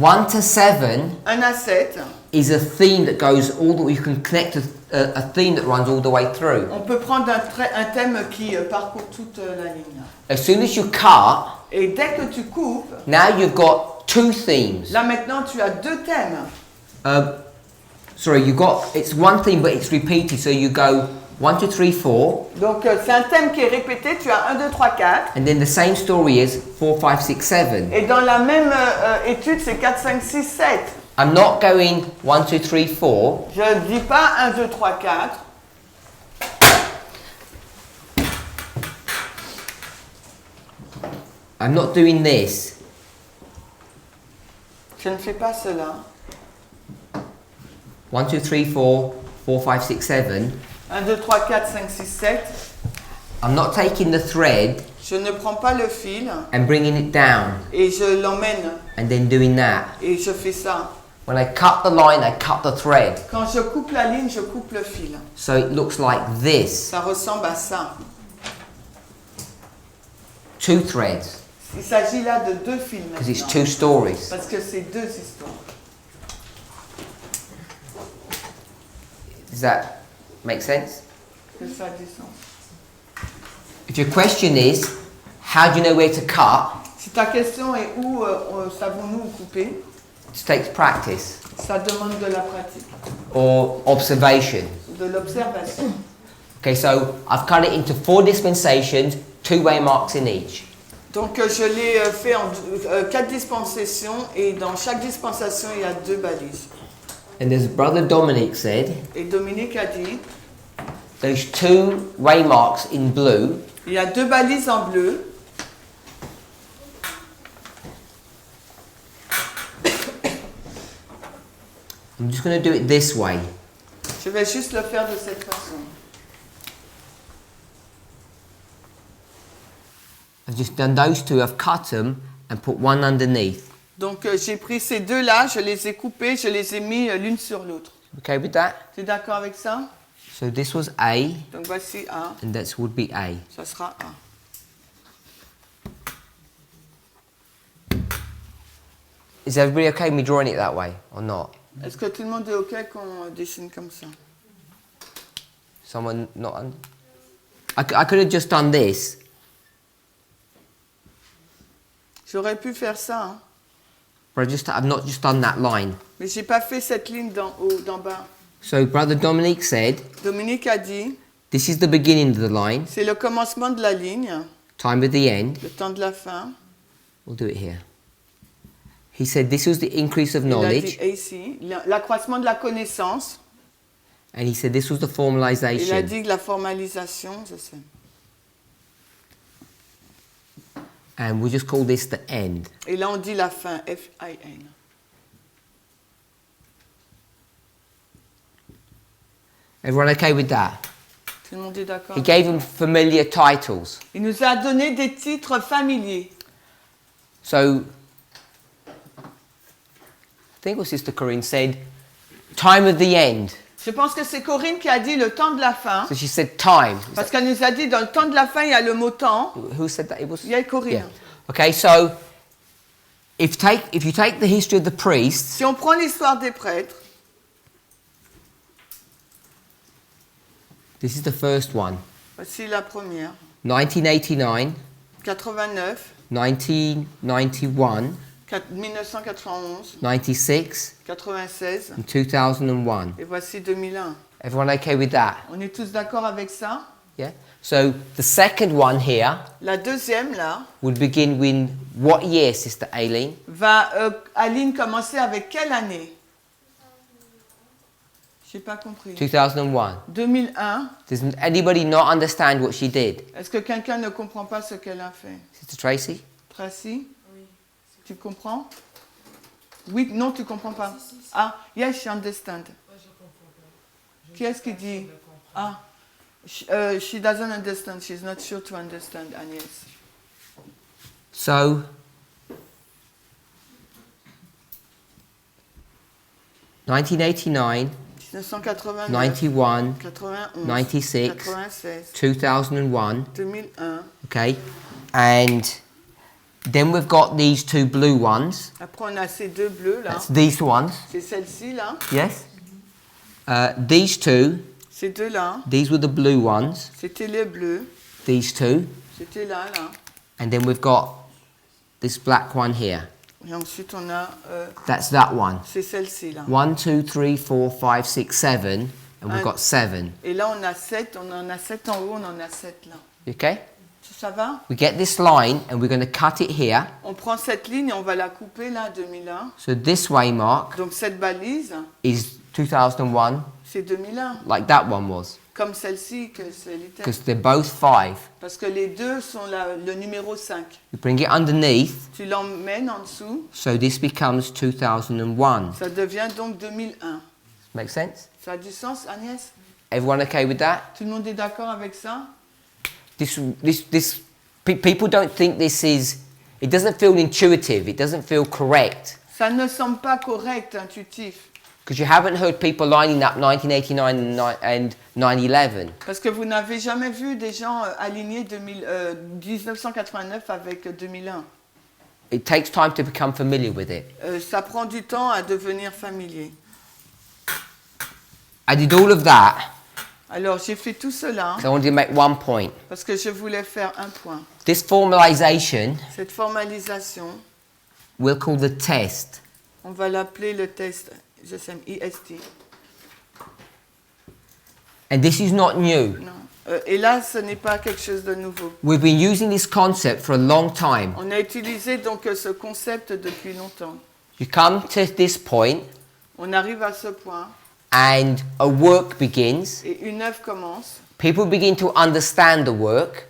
1 to 7 1 à 7, is a theme that goes all the way, you can connect a theme that runs all the way through. on peut prendre un thème qui parcourt toute la ligne. As soon as you cut, Et dès que tu coupes, now you've got two themes. là maintenant tu as deux thèmes. It's one theme but it's repeated, so you go 1, 2, 3, 4, Donc c'est un thème qui est répété, tu as 1, 2, 3, 4. and then the same story is 4, 5, 6, 7. Et dans la même étude, c'est 4, 5, 6, 7. I'm not going 1, 2, 3, 4. Je ne dis pas 1, 2, 3, 4. I'm not doing this. Je ne fais pas cela. 1, 2, 3, 4, 4, 5, 6, 7. 1, 2, 3, 4, 5, 6, 7. I'm not taking the thread Je ne prends pas le fil and bringing it down et je l'emmène and then doing that. et je fais ça. When I cut the line, I cut the thread. Quand je coupe la ligne, je coupe le fil. So it looks like this. Ça ressemble à ça. 2 threads, Il s'agit là de deux fils because it's maintenant. 2 stories. Parce que c'est deux histoires. Does that make sense? Que ça a du sens. If your question is, how do you know where to cut? Si ta question est où savons-nous couper, It takes practice ça demande de la pratique, or observation. de l'observation. Okay, so I've cut it into 4 dispensations, 2 waymarks in each. Donc je l'ai fait en 4 dispensations et dans chaque dispensation il y a 2 balises. And as Brother Dominic said, Et Dominique a dit, those 2 waymarks in blue il y a 2 balises en bleu. I'm just going to do it this way. Je vais juste le faire de cette façon. I've just done those 2, I've cut them and put one underneath. Donc j'ai pris ces 2-là, je les ai coupés, je les ai mis l'une sur l'autre. Okay with that? Tu es d'accord avec ça? So this was A Donc voici A, and that would be A. ça sera A. Is everybody okay with me drawing it that way or not? Est-ce que tout le monde est OK qu'on dessine comme ça? Someone not I could have just done this. J'aurais pu faire ça, hein? But I've not just done that line. Mais j'ai pas fait cette ligne d'en haut, d'en bas. So Brother Dominic said, Dominique a dit, this is the beginning of the line, c'est le commencement de la ligne, time of the end. le temps de la fin. We'll do it here. He said this was the increase of Il a knowledge, dit ici, l'accroissement de la connaissance. and he said this was the Il a formalization. dit la formalisation, je sais. And we'll just call this the end. Et là on dit la fin, F-I-N. Everyone okay with that? Tout le monde est d'accord? He gave them familiar titles. Il nous a donné des titres familiers. So, I think what Sister Corinne said, time of the end. Je pense que c'est Corinne qui a dit le temps de la fin. So she said time. Parce qu'elle nous a dit dans le temps de la fin, il y a le mot temps. Who said that? It was. Il y a Corinne. Yeah. Okay, so if you take the history of the priests, Si on prend l'histoire des prêtres, this is the first one. voici la première. 1989, 89, 1991, 1991, 96, 96 and 2001. et voici 2001. Everyone okay with that? On est tous d'accord avec ça? Yeah? So the second one here La deuxième, là, would begin with what year, Sister Aileen? va, Aline, commencer avec quelle année? J'ai pas compris. 2001. 2001. Does anybody not understand what she did? Est-ce que quelqu'un ne comprend pas ce qu'elle a fait? Sister Tracy? Tracy? Oui. Tu comprends? Oui, non, tu comprends pas. Ah, yes, she understand. Qui est-ce qui dit? Ah, she doesn't understand. She's not sure to understand, Agnès. So, 1989, 1989, 91, 91, 96, 96, 2001, 2001. okay? And then we've got these 2 blue ones. Après, on a ces 2 bleus là. That's these ones, C'est celle-ci là. yes? These 2, Ces 2 là. these were the blue ones, C'était les bleus. these 2. C'était là, là. And then we've got this black one here. Et ensuite, on a. That's that one. C'est celle-ci là. 1, 2, 3, 4, 5, 6, 7, and we've got 7. Et là, on a 7. On en a 7 en haut, on en a 7 là. Okay? Ça va? We get this line and we're going to cut it here. On prend cette ligne et on va la couper là, 2001. So this waymark Donc cette balise, is 2001, c'est 2001. like that one was, Comme celle-ci, que c'est littéralement. because they're both 5. Parce que les deux sont le numéro 5. You bring it underneath, Tu l'emmènes en dessous, so this becomes 2001. ça devient donc 2001. Make sense? Ça a du sens, Agnès? Everyone okay with that? Tout le monde est d'accord avec ça? People don't think this is, it doesn't feel intuitive, it doesn't feel correct. Ça ne semble pas correct, intuitif. Because you haven't heard people lining up 1989 and 9/11. Parce que vous n'avez jamais vu des gens alignés 1989 avec 2001. It takes time to become familiar with it. Ça prend du temps à devenir familier. I did all of that, Alors j'ai fait tout cela so I wanted to make one point. parce que je voulais faire un point. This formalization Cette formalisation, we'll call the test. on va l'appeler le test, je sais, IST. And this is not new. Non, Et là, ce n'est pas quelque chose de nouveau. We've been using this concept for a long time. On a utilisé donc ce concept depuis longtemps. You come to this point On arrive à ce point and a work begins. et une œuvre commence. People begin to understand the work.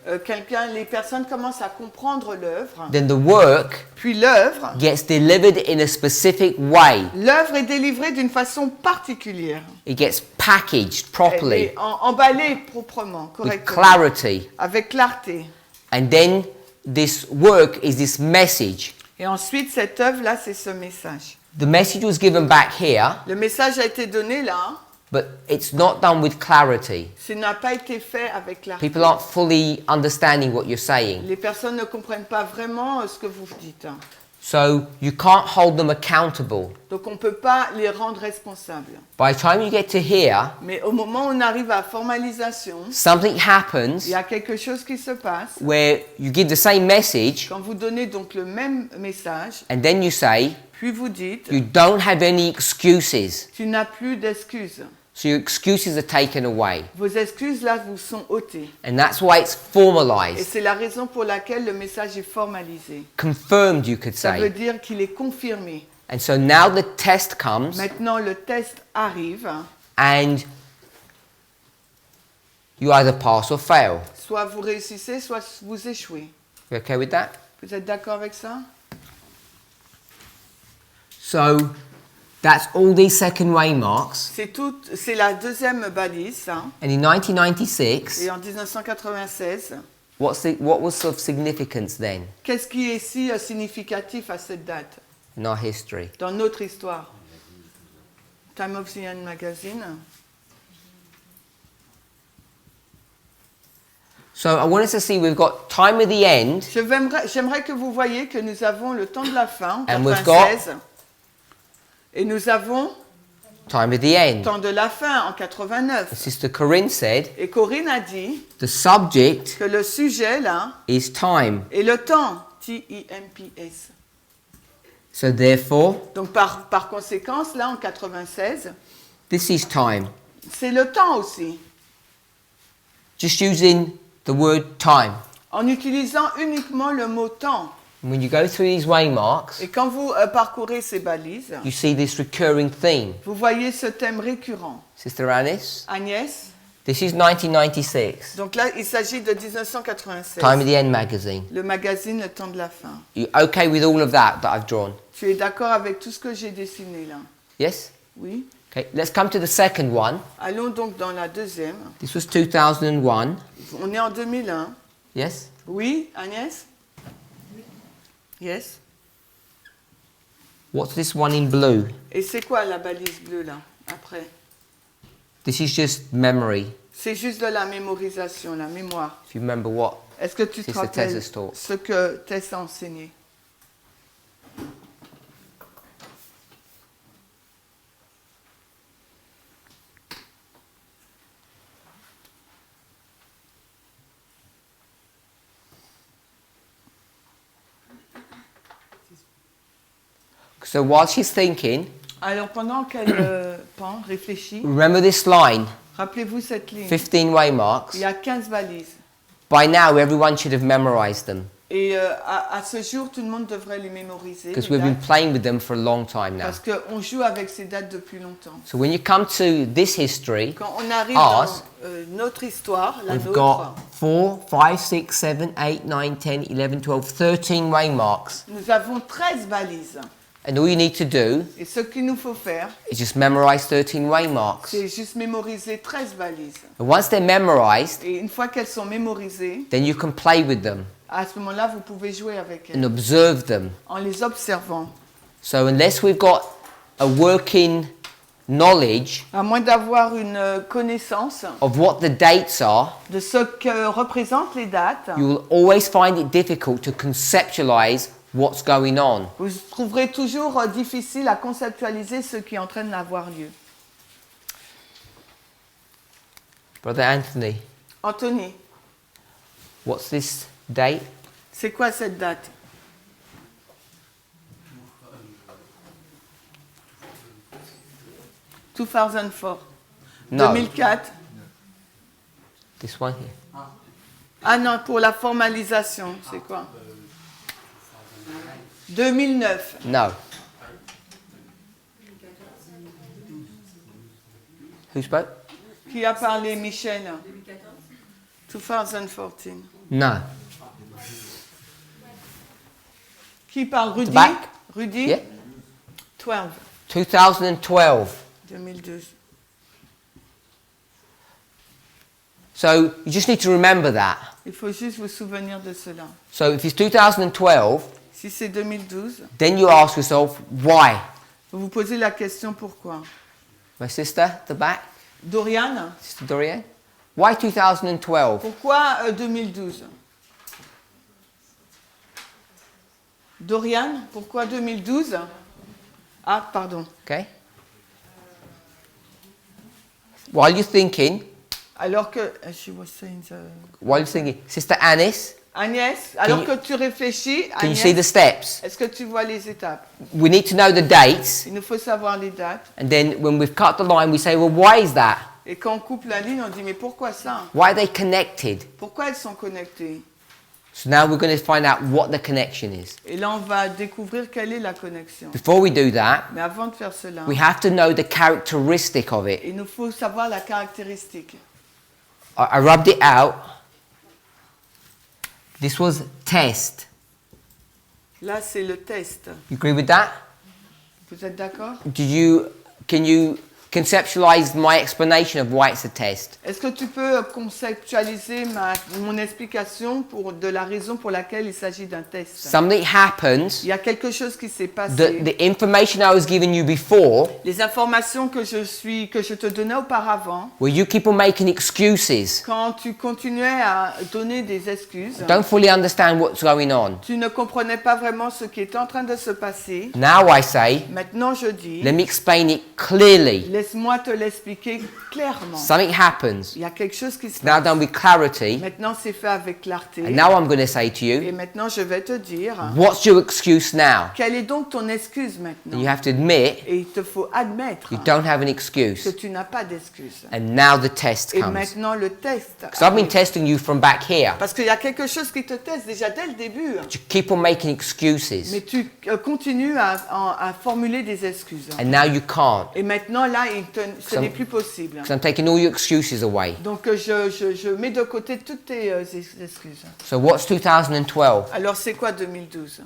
Les personnes commencent à comprendre l'œuvre. Then the work Puis l'œuvre gets delivered in a specific way. L'œuvre est délivrée d'une façon particulière. It gets packaged Elle properly est emballée proprement, with correctement, clarity. avec clarté. And then this work is this message. Et ensuite, cette œuvre-là, c'est ce message. The message was given back here, Le message a été donné là, but it's not done with clarity. ça n'a pas été fait avec clarté. People aren't fully understanding what you're saying. Les personnes ne comprennent pas vraiment ce que vous dites. So you can't hold them accountable. Donc on ne peut pas les rendre responsables. By the time you get to here, Mais au moment où on arrive à formalisation, something happens il y a quelque chose qui se passe. where you give the same message Quand vous donnez donc le même message, and then you say, puis vous dites, you don't have any excuses. tu n'as plus d'excuses. So your excuses are taken away. Vos excuses là vous sont ôtées. And that's why it's Et formalized. c'est la raison pour laquelle le message est formalisé. Confirmed, you could Ça veut say. dire qu'il est confirmé. And so now the test comes Maintenant le test arrive. and you either pass or fail. Soit vous réussissez, soit vous échouez. You okay with that? Vous êtes d'accord avec ça? So that's all these second way marks. C'est la deuxième balise. Ça. And in 1996, Et en 1996, what was of significance then qu'est-ce qui est si significatif à cette date in our history? dans notre histoire? Time of the End magazine. So I want us to see we've got time of the end J'aimerais que vous voyiez que nous avons le temps de la fin, en And we've 96. Et nous avons time of the le end. temps de la fin, en 89. Sister Corinne said Et Corinne a dit the subject que le sujet, là, is time. est le temps. T-I-M-P-S. So therefore, Donc par conséquence, là, en 96, this is time. c'est le temps aussi. Just using the word time. En utilisant uniquement le mot temps. When you go through these waymarks, Et quand vous parcourez ces balises, you see this recurring theme. vous voyez ce thème récurrent. Sister Anis, Agnès, this is 1996. donc là, il s'agit de 1996. Time of the End magazine. Le magazine Le Temps de la Fin. You okay with all of that I've drawn? Tu es d'accord avec tout ce que j'ai dessiné là? Yes? Oui. Okay, let's come to the second one. Allons donc dans la deuxième. This was 2001. On est en 2001. Yes? Oui, Agnès? Yes. What's this one in blue? Et c'est quoi la balise bleue là, après? This is just memory. C'est juste de la mémorisation, la mémoire. If you remember what Est-ce que tu te Sister rappelles Tess has taught. ce que Tess a enseigné? So while she's thinking, Alors pendant qu'elle réfléchit, remember this line, rappelez-vous cette ligne. 15 waymarks. Il y a 15 balises. By now everyone should have memorized them Et à ce jour, tout le monde devrait les mémoriser. because les we've been dates, playing with them for a long time now. parce qu'on joue avec ces dates depuis longtemps. So when you come to this history, Quand on arrive Ours, dans notre histoire, la we've nôtre, got 4, 5, 6, 7, 8, 9, 10, 11, 12, 13 waymarks. nous avons 13 balises. And all you need to do Et ce qu'il nous faut faire, is just memorize 13 waymarks. c'est juste mémoriser 13 balises. And once they're memorized, Et une fois qu'elles sont mémorisées, then you can play with them à ce moment-là, vous pouvez jouer avec and elles observe them. en les observant. So unless we've got a working knowledge À moins d'avoir une connaissance of what the dates are, de ce que représentent les dates, you will always find it difficult to conceptualize what's going on. vous trouverez toujours difficile à conceptualiser ce qui est en train d'avoir lieu. Brother Anthony, Anthony, what's this date? c'est quoi cette date? « 2004. No. 2004. This one here. Ah non, pour la formalisation, c'est quoi? 2009. No. Who spoke? Qui a parlé, Michel? 2014. No. Qui parle, Rudy? back. Rudy? Yeah. 12. 2012. 2012. So you just need to remember that. Il faut juste vous souvenir de cela. So if it's 2012, Si c'est 2012, then you ask yourself, why? vous vous posez la question pourquoi. My sister at the back, Dorian, Sister Dorian, why 2012? pourquoi 2012? Dorian, pourquoi 2012? Ah, pardon. Okay. While you're thinking, Alors que, she was saying, while you're thinking, Sister Anis, Agnès, alors you- que tu réfléchis, can you see the Agnès, steps? est-ce que tu vois les étapes? We need to know the dates, Il nous faut savoir les dates. and then when we've cut the line, we say, well, why is that? Et quand on coupe la ligne, on dit, mais pourquoi ça? Why are they connected? Pourquoi elles sont connectées? So now we're going to find out what the connection is. Et là, on va découvrir quelle est la connexion. Before we do that, Mais avant de faire cela, we have to know the characteristic of it. il nous faut savoir la caractéristique. I rubbed it out. This was test. Là, c'est le test. You agree with that? Vous êtes d'accord? Can you conceptualize my explanation of why it's a test? Est-ce que tu peux conceptualiser mon explication de la raison pour laquelle il s'agit d'un test? Something happens. Il y a quelque chose qui s'est passé. The information I was giving you before, Les informations que je te donnais auparavant, where you keep on making excuses, quand tu continuais à donner des excuses, don't fully understand what's going on. tu ne comprenais pas vraiment ce qui était en train de se passer. Now I say, Maintenant, je dis, let me explain it clearly. laisse-moi te l'expliquer clairement. Something happens. Il y a quelque chose qui se It's now passe. done with clarity. Maintenant, c'est fait avec clarté. And now I'm going to say to Et you, maintenant, je vais te dire, what's your excuse now? quelle est donc ton excuse And maintenant? you have to admit Et il te faut admettre you don't have an que excuse. tu n'as pas d'excuse. And now the test Et comes. maintenant, le test. Because I've been testing you from back here. Parce qu'il y a quelque chose qui te teste déjà dès le début. You keep on making excuses. Mais tu continues à formuler des excuses. And now you can't. Et maintenant, là, ce n'est plus possible. Because I'm taking all your excuses away. Donc, je mets de côté toutes tes excuses. So what's 2012? Alors, c'est quoi 2012?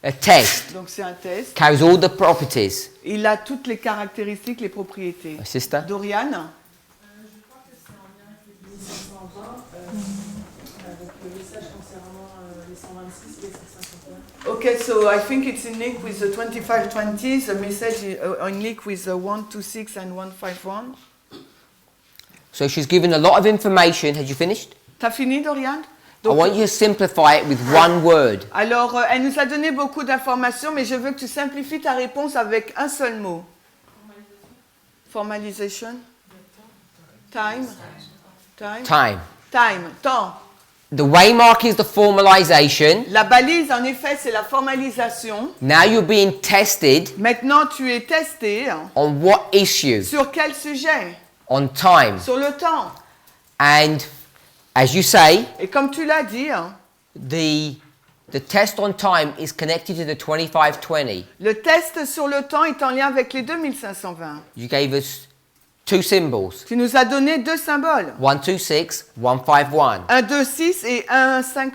A test. Donc, c'est un test. Carries all the properties. Il a toutes les caractéristiques, les propriétés. My sister? Dorian? Je crois que c'est en lien avec les 1520, avec le message concernant les 126 et les 151. Okay, so I think it's in link with the 2520, the message in link with the 126 and 151. So she's given a lot of information. Had you finished? T'as fini, Dorian? I want you to simplify it with one word. Alors, elle nous a donné beaucoup d'informations, mais je veux que tu simplifies ta réponse avec un seul mot. Formalization. Time. Time. Time. Time. Temps. The waymark is the formalization. La balise, en effet, c'est la formalisation. Now you're being tested Maintenant, tu es testé on what issue? sur quel sujet? On time. Sur le temps. And as you say, Et comme tu l'as dit, the test on time is connected to the 2520. le test sur le temps est en lien avec les 2520. You gave us two symbols. Tu nous as donné deux symboles. 126, 151. 1, 2, 6 et 1, 5,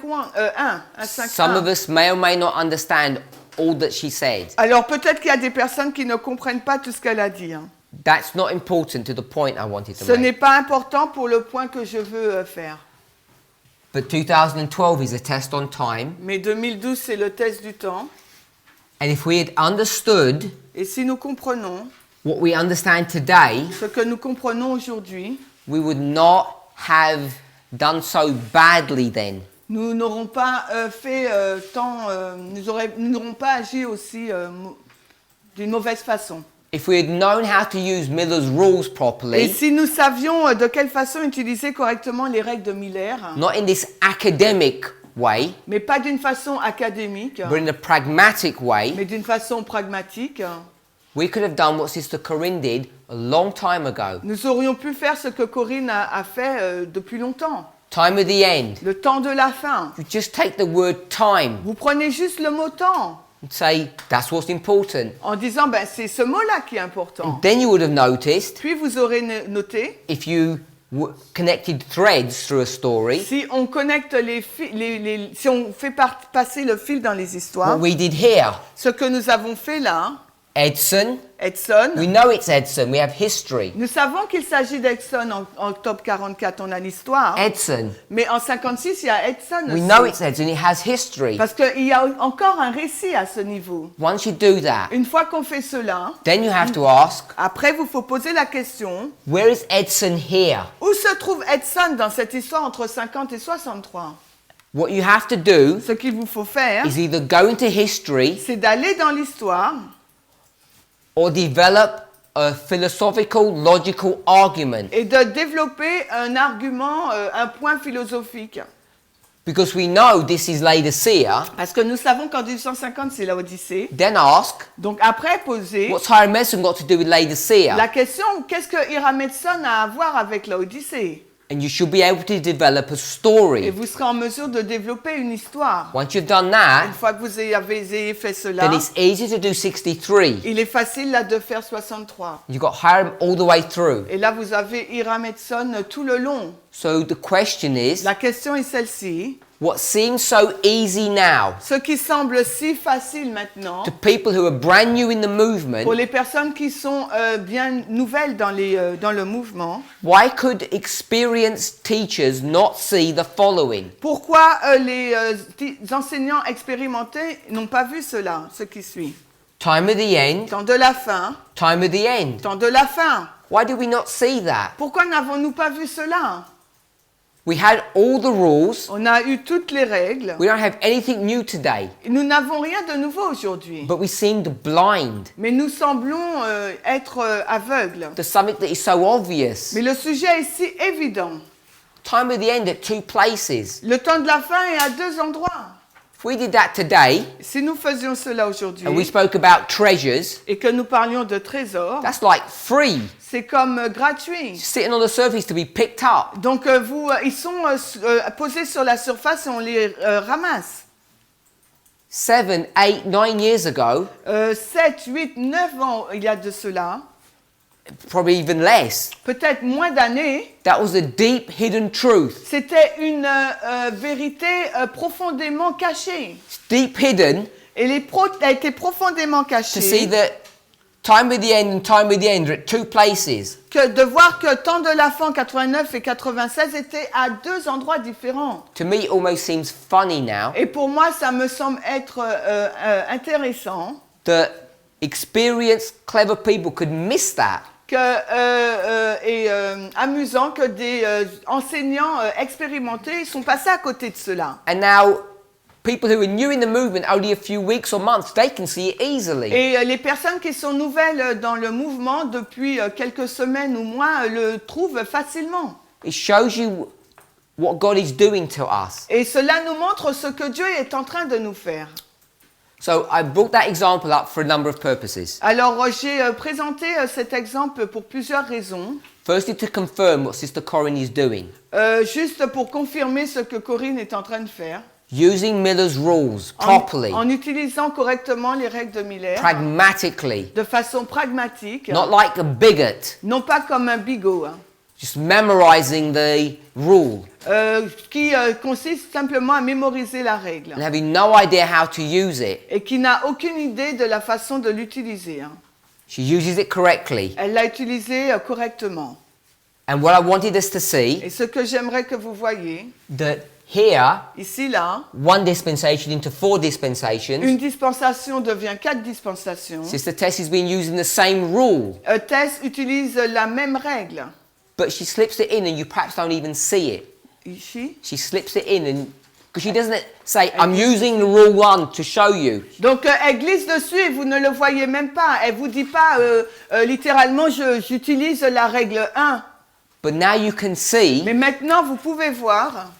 1. Some of us may or may not understand all that she said. Alors peut-être qu'il y a des personnes qui ne comprennent pas tout ce qu'elle a dit. That's not important to the point I wanted to Ce n'est make. pas important pour le point que je veux faire. But 2012 is a test on time. Mais 2012, c'est le test du temps. And if we had understood Et si nous comprenons what we understand today, ce que nous comprenons aujourd'hui, we would not have done so badly then. nous n'aurons pas nous n'aurons pas agi aussi d'une mauvaise façon. If we had known how to use Miller's rules Et properly, si nous savions de quelle façon utiliser correctement les règles de Miller, not in this academic way, mais pas d'une façon académique, but in a pragmatic way, mais d'une façon pragmatique, We could have done what Sister Corinne did a long time ago. Nous aurions pu faire ce que Corinne a fait depuis longtemps. Time of the end. Le temps de la fin. You just take the word time Vous prenez juste le mot temps and say, that's what's important. en disant ben, c'est ce mot-là qui est important. Then you would have noticed, Puis vous aurez noté, if you connected threads through a story, si on connecte si on fait passer le fil dans les histoires, what we did here. ce que nous avons fait là, Edson, Edson, we know it's Edson, we have history. nous savons qu'il s'agit d'Edson en octobre 44, on a l'histoire. Edson, Mais en 56, il y a Edson we aussi. know it's Edson, it has history. Parce qu'il y a encore un récit à ce niveau. Once you do that, Une fois qu'on fait cela, then you have to ask, après, vous faut poser la question, where is Edson here? où se trouve Edson dans cette histoire entre 50 et 63 ? What you have to do Ce qu'il vous faut faire, is either go into history c'est d'aller dans l'histoire or develop a philosophical, logical argument. et de développer un argument, un point philosophique. Because we know this is Laodicea, Parce que nous savons qu'en 1850, c'est la Odyssée. then ask, Donc après, poser what's Hiram Edson got to do with Laodicea? la question, qu'est-ce que Hiram Edson a à voir avec la Odyssée ? And you should be able to develop a Et story. vous serez en mesure de développer une histoire. Once you've done that, Une fois que vous avez fait cela, then it's easy to do 63. il est facile là de faire 63. You've got Hiram all the way through. Et là, vous avez Hiram Edson tout le long. So the question is, La question est celle-ci. what seems so easy now Ce qui semble si facile maintenant, to people who are brand new in the movement, pour les personnes qui sont bien nouvelles dans le mouvement, why could experienced teachers not see the following? pourquoi les enseignants expérimentés n'ont pas vu cela, ce qui suit? Time of the end, Temps de la fin, time of the end. temps de la fin. Why did we not see that? Pourquoi n'avons-nous pas vu cela? We had all the rules. On a eu toutes les règles. We don't have anything new today. Nous n'avons rien de nouveau aujourd'hui. But we seemed blind Mais nous semblons être aveugles. to something that is so obvious. Mais le sujet est si évident. Time of the end at two places. Le temps de la fin est à deux endroits. If we did that today, Si nous faisions cela and we aujourd'hui spoke about treasures, et que nous parlions de trésors, that's like free, c'est comme gratuit. sitting on the surface to be picked up. Donc ils sont posés sur la surface et on les ramasse. 7, 8, 9 years ago, 7, 8, 9 ans il y a de cela, probably even less, peut-être moins d'années, that was a deep hidden truth. c'était une vérité profondément cachée. It's deep hidden Elle a été profondément to see cachée. that time of the end and time of the end are at two places. Que de voir que temps de la fin 89 et 96 étaient à deux endroits différents. To me, it almost seems funny now Et pour moi, ça me semble être intéressant that experienced, clever people could miss that. et amusant que des enseignants expérimentés sont passés à côté de cela. And now, people who are new in the movement, only a few weeks or months, they can see it easily. Et les personnes qui sont nouvelles dans le mouvement depuis quelques semaines ou mois le trouvent facilement. It shows you what God is doing to us. Et cela nous montre ce que Dieu est en train de nous faire. So I brought that example up for a number of purposes. Alors j'ai présenté cet exemple pour plusieurs raisons. Firstly, to confirm what Sister Corinne is doing. Juste pour confirmer ce que Corinne est en train de faire. Using Miller's rules properly, En utilisant correctement les règles de Miller, pragmatically, de façon pragmatique, not like a bigot, non pas comme un bigot, just memorizing the rule qui consiste simplement à mémoriser la règle and having no idea how to use it. et qui n'a aucune idée de la façon de l'utiliser. She uses it correctly. Elle l'a utilisé correctement. And what I wanted us to see, Et ce que j'aimerais que vous voyez, that here, ici, là, one dispensation into 4 dispensations, une dispensation devient 4 dispensations. Sister Tess has been using the same rule, Tess utilise la même règle. but she slips it in and you perhaps don't even see it. Ici. She slips it in and because she doesn't say, I'm using the rule 1 to show you. Donc elle glisse dessus et vous ne le voyez même pas. Elle vous dit pas littéralement j'utilise la règle 1. But now you can see Mais maintenant vous pouvez voir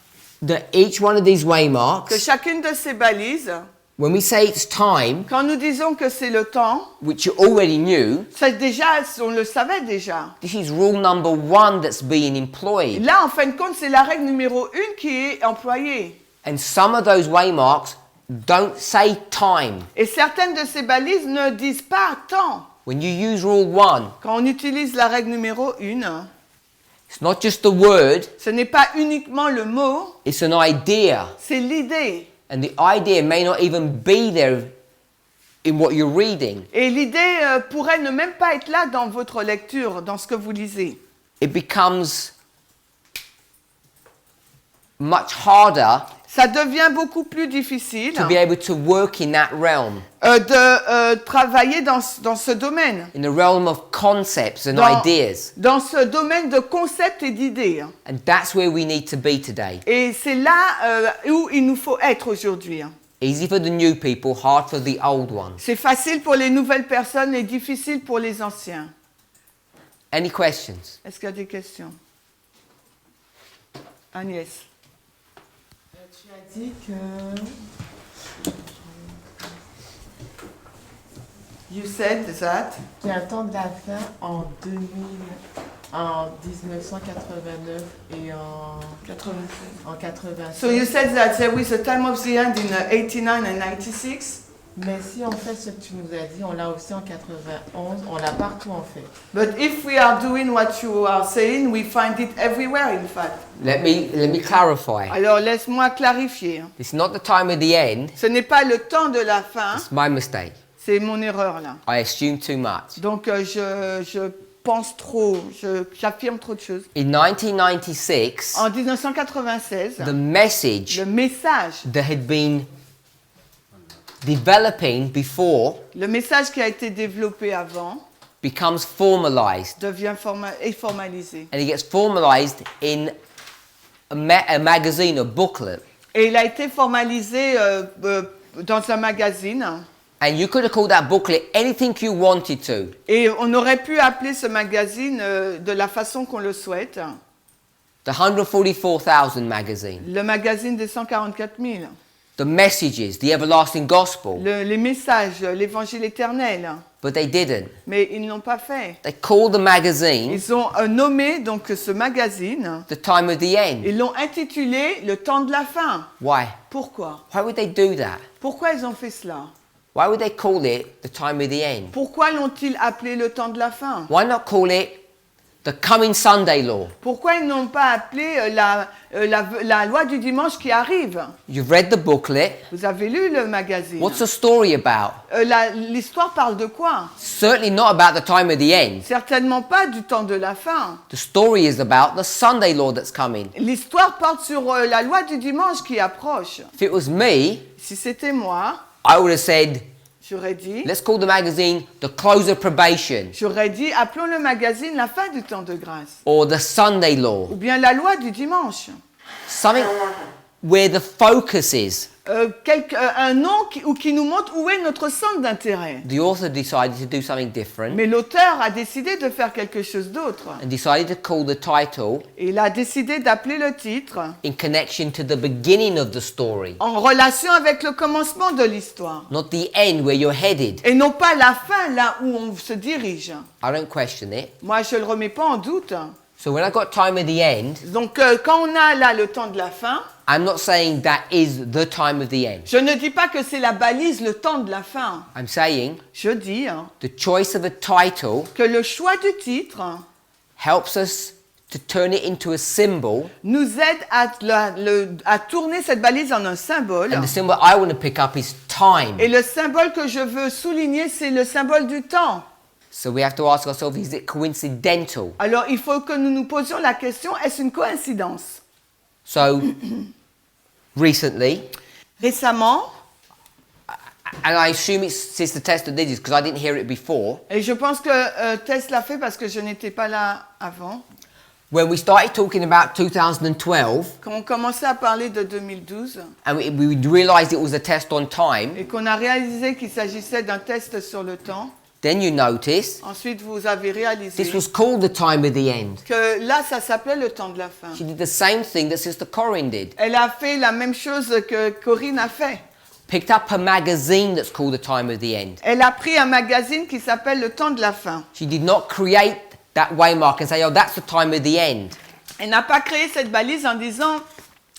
that each one of these que waymarks chacune de ces balises When we say it's time, Quand nous disons que c'est le temps, which you already knew, c'est déjà, on le savait déjà. this is rule number 1 that's being employed. Là, en fin de compte, c'est la règle numéro 1 qui est employée. And some of those waymarks don't say time. Et certaines de ces balises ne disent pas temps. When you use rule 1, Quand on utilise la règle numéro 1, it's not just the word, ce n'est pas uniquement le mot, it's an idea. c'est l'idée. And the idea may not even be there in what you're reading. Et l'idée pourrait ne même pas être là dans votre lecture, dans ce que vous lisez. It becomes much harder Ça devient beaucoup plus difficile to be able to work in that realm, de travailler dans ce domaine, in the realm of concepts and Dans- ideas. dans ce domaine de concepts et d'idées. And that's where we need to be today. Et c'est là où il nous faut être aujourd'hui. Easy for the new people, hard for the old ones. C'est facile pour les nouvelles personnes et difficile pour les anciens. Any questions? Est-ce qu'il y a des questions? Agnès. Tu as dit que You said that. tu attends la fin en 1989 et en 87. So you said that there is a time of the end in 89 and 96. Mais si on fait ce que tu nous as dit, on l'a aussi en 91, on l'a partout en fait. But if we are doing what you are saying, we find it everywhere, in fact. Let me clarify. Alors laisse-moi clarifier. It's not the time of the end. Ce n'est pas le temps de la fin, It's my mistake. c'est mon erreur là. I assume too much. Donc je pense trop, j'affirme trop de choses. In 1996, En 1996, the message le message that had been developing before Le message qui a été développé avant becomes formalized, devient formalisé. and it gets formalized in a magazine, a booklet. Et il a été formalisé dans un magazine. And you could have called that booklet anything you wanted to. Et on aurait pu appeler ce magazine de la façon qu'on le souhaite. The 144,000 magazine. Le magazine des 144 000. The messages, the everlasting gospel. Les messages, l'évangile éternel. But they didn't. Mais ils ne l'ont pas fait. They called the magazine Ils ont nommé donc ce magazine, The Time of the End. ils l'ont intitulé Le temps de la fin. Why? Pourquoi? Why would they do that? Pourquoi ils ont fait cela? Why would they call it The Time of the End? Pourquoi l'ont-ils appelé le temps de la fin? Why not call it The Coming Sunday Law? Pourquoi ils n'ont pas appelé la loi du dimanche qui arrive? You've read the booklet. Vous avez lu le magazine. What's the story about? L'histoire parle de quoi? Certainly not about the time of the end. Certainement pas du temps de la fin. The story is about the Sunday law that's coming. L'histoire porte sur la loi du dimanche qui approche. If it was me, Si c'était moi, I would have said, j'aurais dit, let's call the magazine The Close of Probation appelons le magazine la fin du temps de grâce. or The Sunday Law. Ou bien la loi du dimanche. Something where the focus is. Un nom qui nous montre où est notre centre d'intérêt. The author decided to do something different Mais l'auteur a décidé de faire quelque chose d'autre. and decided to call the title Et il a décidé d'appeler le titre in connection to the beginning of the story, en relation avec le commencement de l'histoire. not the end where you're headed. Et non pas la fin là où on se dirige. I don't question it. Moi, je ne le remets pas en doute. So when I got time at the end, Donc, quand on a là le temps de la fin, I'm not saying that is the time of the end. je ne dis pas que c'est la balise, le temps de la fin. I'm saying Je dis the choice of a title que le choix du titre helps us to turn it into a symbol, nous aide à tourner cette balise en un symbole. and the symbol I want to pick up is time. Et le symbole que je veux souligner, c'est le symbole du temps. So we have to ask ourselves, is it coincidental? Alors, il faut que nous nous posions la question, est-ce une coïncidence? So recently, Récemment, and I assume it's Sister Tess that did this because I didn't hear it before, et je pense que Tess l'a fait parce que je n'étais pas là avant, when we started talking about 2012, quand on commençait à parler de 2012 and we realized it was a test on time, et qu'on a réalisé qu'il s'agissait d'un test sur le temps, then you notice ensuite vous avez réalisé this was called the time of the end. que là, ça s'appelait le temps de la fin. She did the same thing that Sister Corinne did. Elle a fait la même chose que Corinne a fait. picked up a magazine that's called The Time of the End. Elle a pris un magazine qui s'appelle Le Temps de la Fin. She did not create that waymark and say, oh, that's the time of the end. Elle n'a pas créé cette balise en disant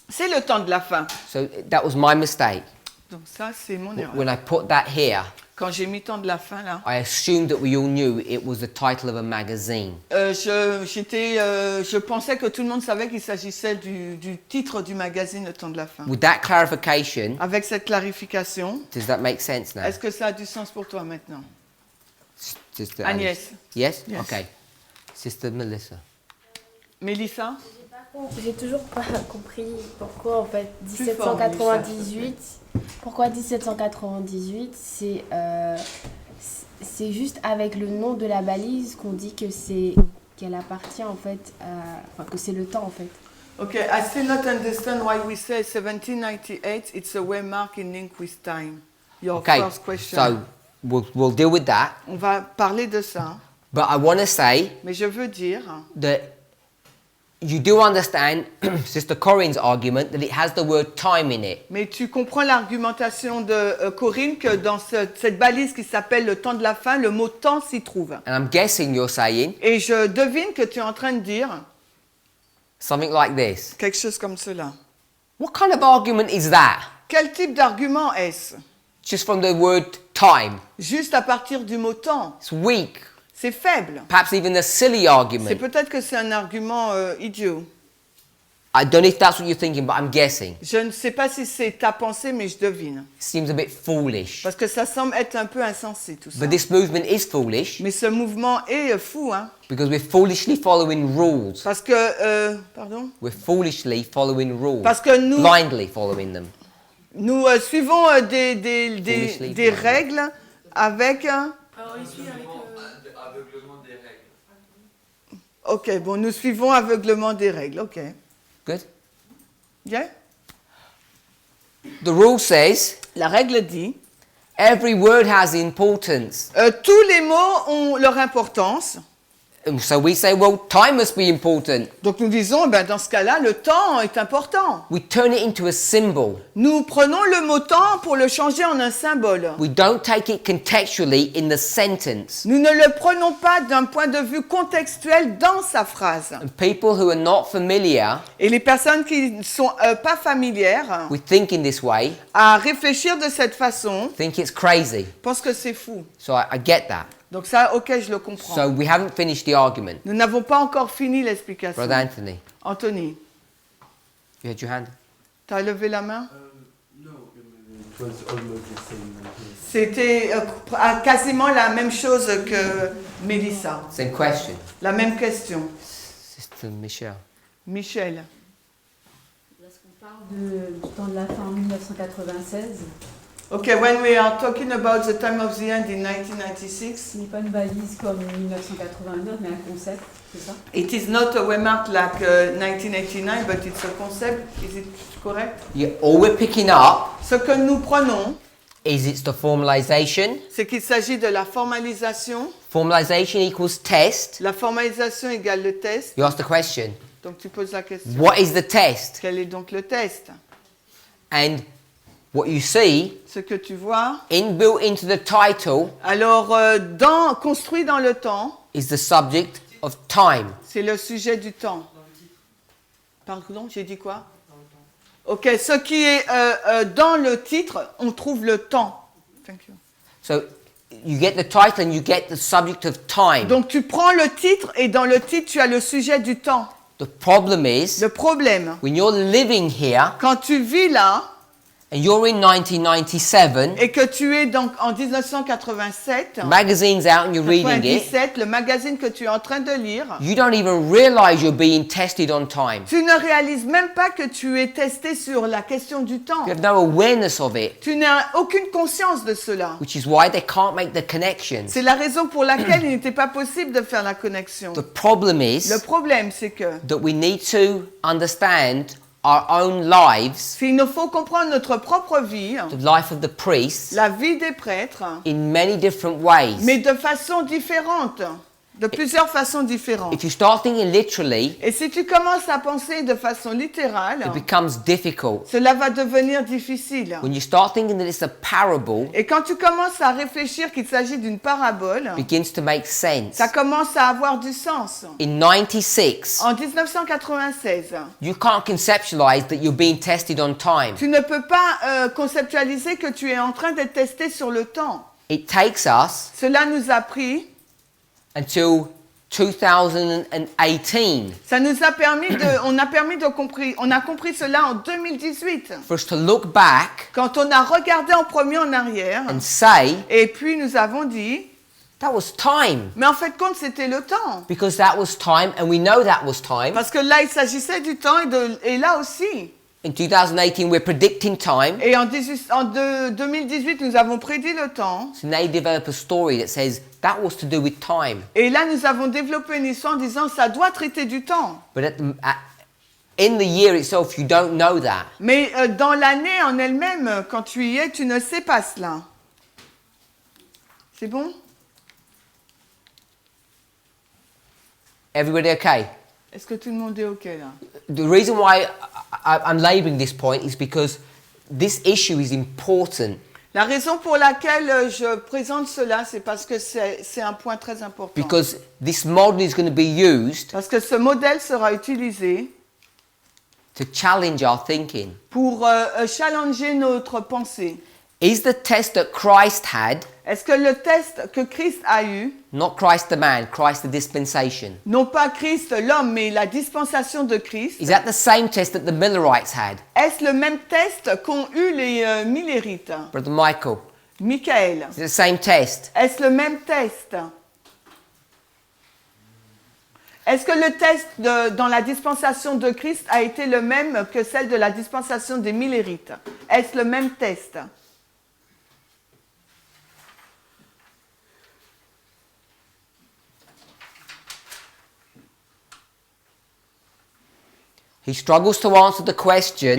c'est le temps de la fin. So that was my mistake. Donc ça, c'est mon erreur. When I put that here, Quand j'ai mis temps de la fin là, I assumed that we all knew it was the title of a magazine. je pensais que tout le monde savait qu'il s'agissait du titre du magazine Le Temps de la Fin. With that clarification, Avec cette clarification, does that make sense now? est-ce que ça a du sens pour toi maintenant? Sister Agnès. Yes? Yes. Okay. Sister Melissa. Mélissa? J'ai toujours pas compris pourquoi en fait Plus fort, Mélissa, 1798. Pourquoi 1798 c'est juste avec le nom de la balise qu'on dit que qu'elle appartient en fait enfin que c'est le temps en fait. Okay, I still not understand why we say 1798. It's a waymark in link with time. Your Okay. first question. So we'll deal with that. On va parler de ça, But I want to say mais je veux dire that you do understand Sister Corinne's argument that it has the word time in it. mais tu comprends l'argumentation de Corinne que dans cette balise qui s'appelle le temps de la fin, le mot temps s'y trouve. And I'm guessing you're saying Et je devine que tu es en train de dire something like this. quelque chose comme cela. What kind of argument is that? Quel type d'argument est-ce? Just from the word time. Juste à partir du mot temps. It's weak. C'est faible. Perhaps even a silly C'est argument. peut-être que c'est un argument idiot. I don't know if that's what you're thinking, but I'm guessing. Je ne sais pas si c'est ta pensée, mais je devine. It seems a bit foolish. Parce que ça semble être un peu insensé tout ça. But this movement is foolish Mais ce mouvement est fou, hein. because we're foolishly following rules. Parce que, pardon? We're foolishly following rules. Parce que nous, Blindly following them. nous suivons Foolishly des blind. règles avec... Alors, il suit avec. Ok, bon, nous suivons aveuglement des règles, ok. Good? Yeah? The rule says La règle dit, every word has importance. tous les mots ont leur importance. And so we say, well, time must be important. Donc nous disons, ben, dans ce cas-là, le temps est important. We turn it into a symbol. Nous prenons le mot temps pour le changer en un symbole. We don't take it contextually in the sentence. Nous ne le prenons pas d'un point de vue contextuel dans sa phrase. And people who are not familiar Et les personnes qui ne sont pas familières with thinking this way à réfléchir de cette façon think it's crazy. pensent que c'est fou. So I get that. Donc ça, ok, je le comprends. So we haven't finished the argument. Nous n'avons pas encore fini l'explication. Brother Anthony, Anthony, you had your hand? tu as levé la main? No, it was almost the same. C'était quasiment la même chose que Mélissa. Same question. La même question. Sister Michelle. Michel. Lorsqu'on parle du temps de la fin en 1996, Okay, when we are talking about the time of the end in 1996, ce n'est pas une balise comme 1989, mais un concept, c'est ça? it is not a waymark like 1989, but it's a concept. Is it correct? Yeah, all we're picking up Ce que nous prenons, is it's the formalization. c'est qu'il s'agit de la formalisation. Formalization equals test. La formalisation égale le test. You ask the question, Donc tu poses la question. what is the test? Quel est donc le test? And what you see Ce que tu vois. inbuilt into the title Alors, construit dans le temps, is the subject of time. c'est le sujet du temps. Pardon, j'ai dit quoi? Ok, ce qui est dans le titre, on trouve le temps. Thank you. So you get the title and you get the subject of time. Donc tu prends le titre et dans le titre, tu as le sujet du temps. The problem is Le problème, when you're living here quand tu vis là and you're in 1997, et que tu es donc en 1987, magazine's out and you're reading it, 97, le magazine que tu es en train de lire, you don't even realize you're being tested on time. tu ne réalises même pas que tu es testé sur la question du temps. You have no awareness of it, Tu n'as aucune conscience de cela. which is why they can't make the connections. C'est la raison pour laquelle il n'était pas possible de faire la connexion. The problem Le is problème, c'est que that we need to understand our own lives, il nous faut comprendre notre propre vie, the life of the priests, la vie des prêtres, in many different ways. mais de façon différente. de plusieurs façons différentes. If you start thinking literally, Et si tu commences à penser de façon littérale, it becomes difficult. cela va devenir difficile. When you start thinking that it's a parable, Et quand tu commences à réfléchir qu'il s'agit d'une parabole, it begins to make sense. ça commence à avoir du sens. In 96, En 1996, you can't conceptualize that you're being tested on time. tu ne peux pas conceptualiser que tu es en train d'être testé sur le temps. It takes us Cela nous a pris, until 2018 ça nous a permis on a compris cela en 2018. for us to look back Quand on a regardé en premier en arrière, and say, et puis nous avons dit, that was time. mais en fait compte c'était le temps. Because that was time, and we know that was time. Parce que là il s'agissait du temps et là aussi. In 2018, we're predicting time. Et en 2018, nous avons prédit le temps. So now you develop a story that says that was to do with time. Et là, nous avons développé une histoire en disant ça doit traiter du temps. But in the year itself, you don't know that. Mais dans l'année en elle-même, quand tu y es, tu ne sais pas cela. C'est bon? Everybody okay? Est-ce que tout le monde est OK là? The reason why I'm labelling this point is because this issue is important. La raison pour laquelle je présente cela, c'est parce que c'est un point très important. Because this model is going to be used Parce que ce modèle sera utilisé to challenge our thinking. pour challenger notre pensée. Is the test that Christ had, Est-ce que le test que Christ a eu, not Christ the man, Christ the dispensation, non pas Christ l'homme, mais la dispensation de Christ, is that the same test that the Millerites had? est-ce le même test qu'ont eu les Millérites? Brother Michael, Michael, is it the same test? est-ce le même test? Est-ce que le test dans la dispensation de Christ a été le même que celle de la dispensation des Millérites? Est-ce le même test? He struggles to answer the question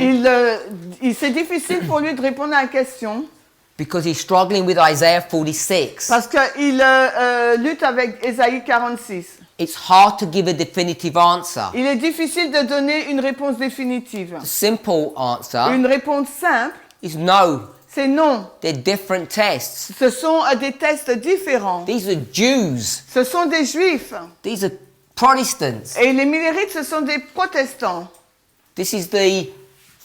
C'est difficile pour lui de répondre à la question because he's struggling with Isaiah 46. parce qu'il lutte avec Ésaïe 46. It's hard to give a definitive answer. Il est difficile de donner une réponse définitive. The simple answer Une réponse simple, is no. c'est non. They're different tests. Ce sont des tests différents. These are Jews. Ce sont des Juifs. These are Protestants. Et les Millérites, ce sont des protestants. This is the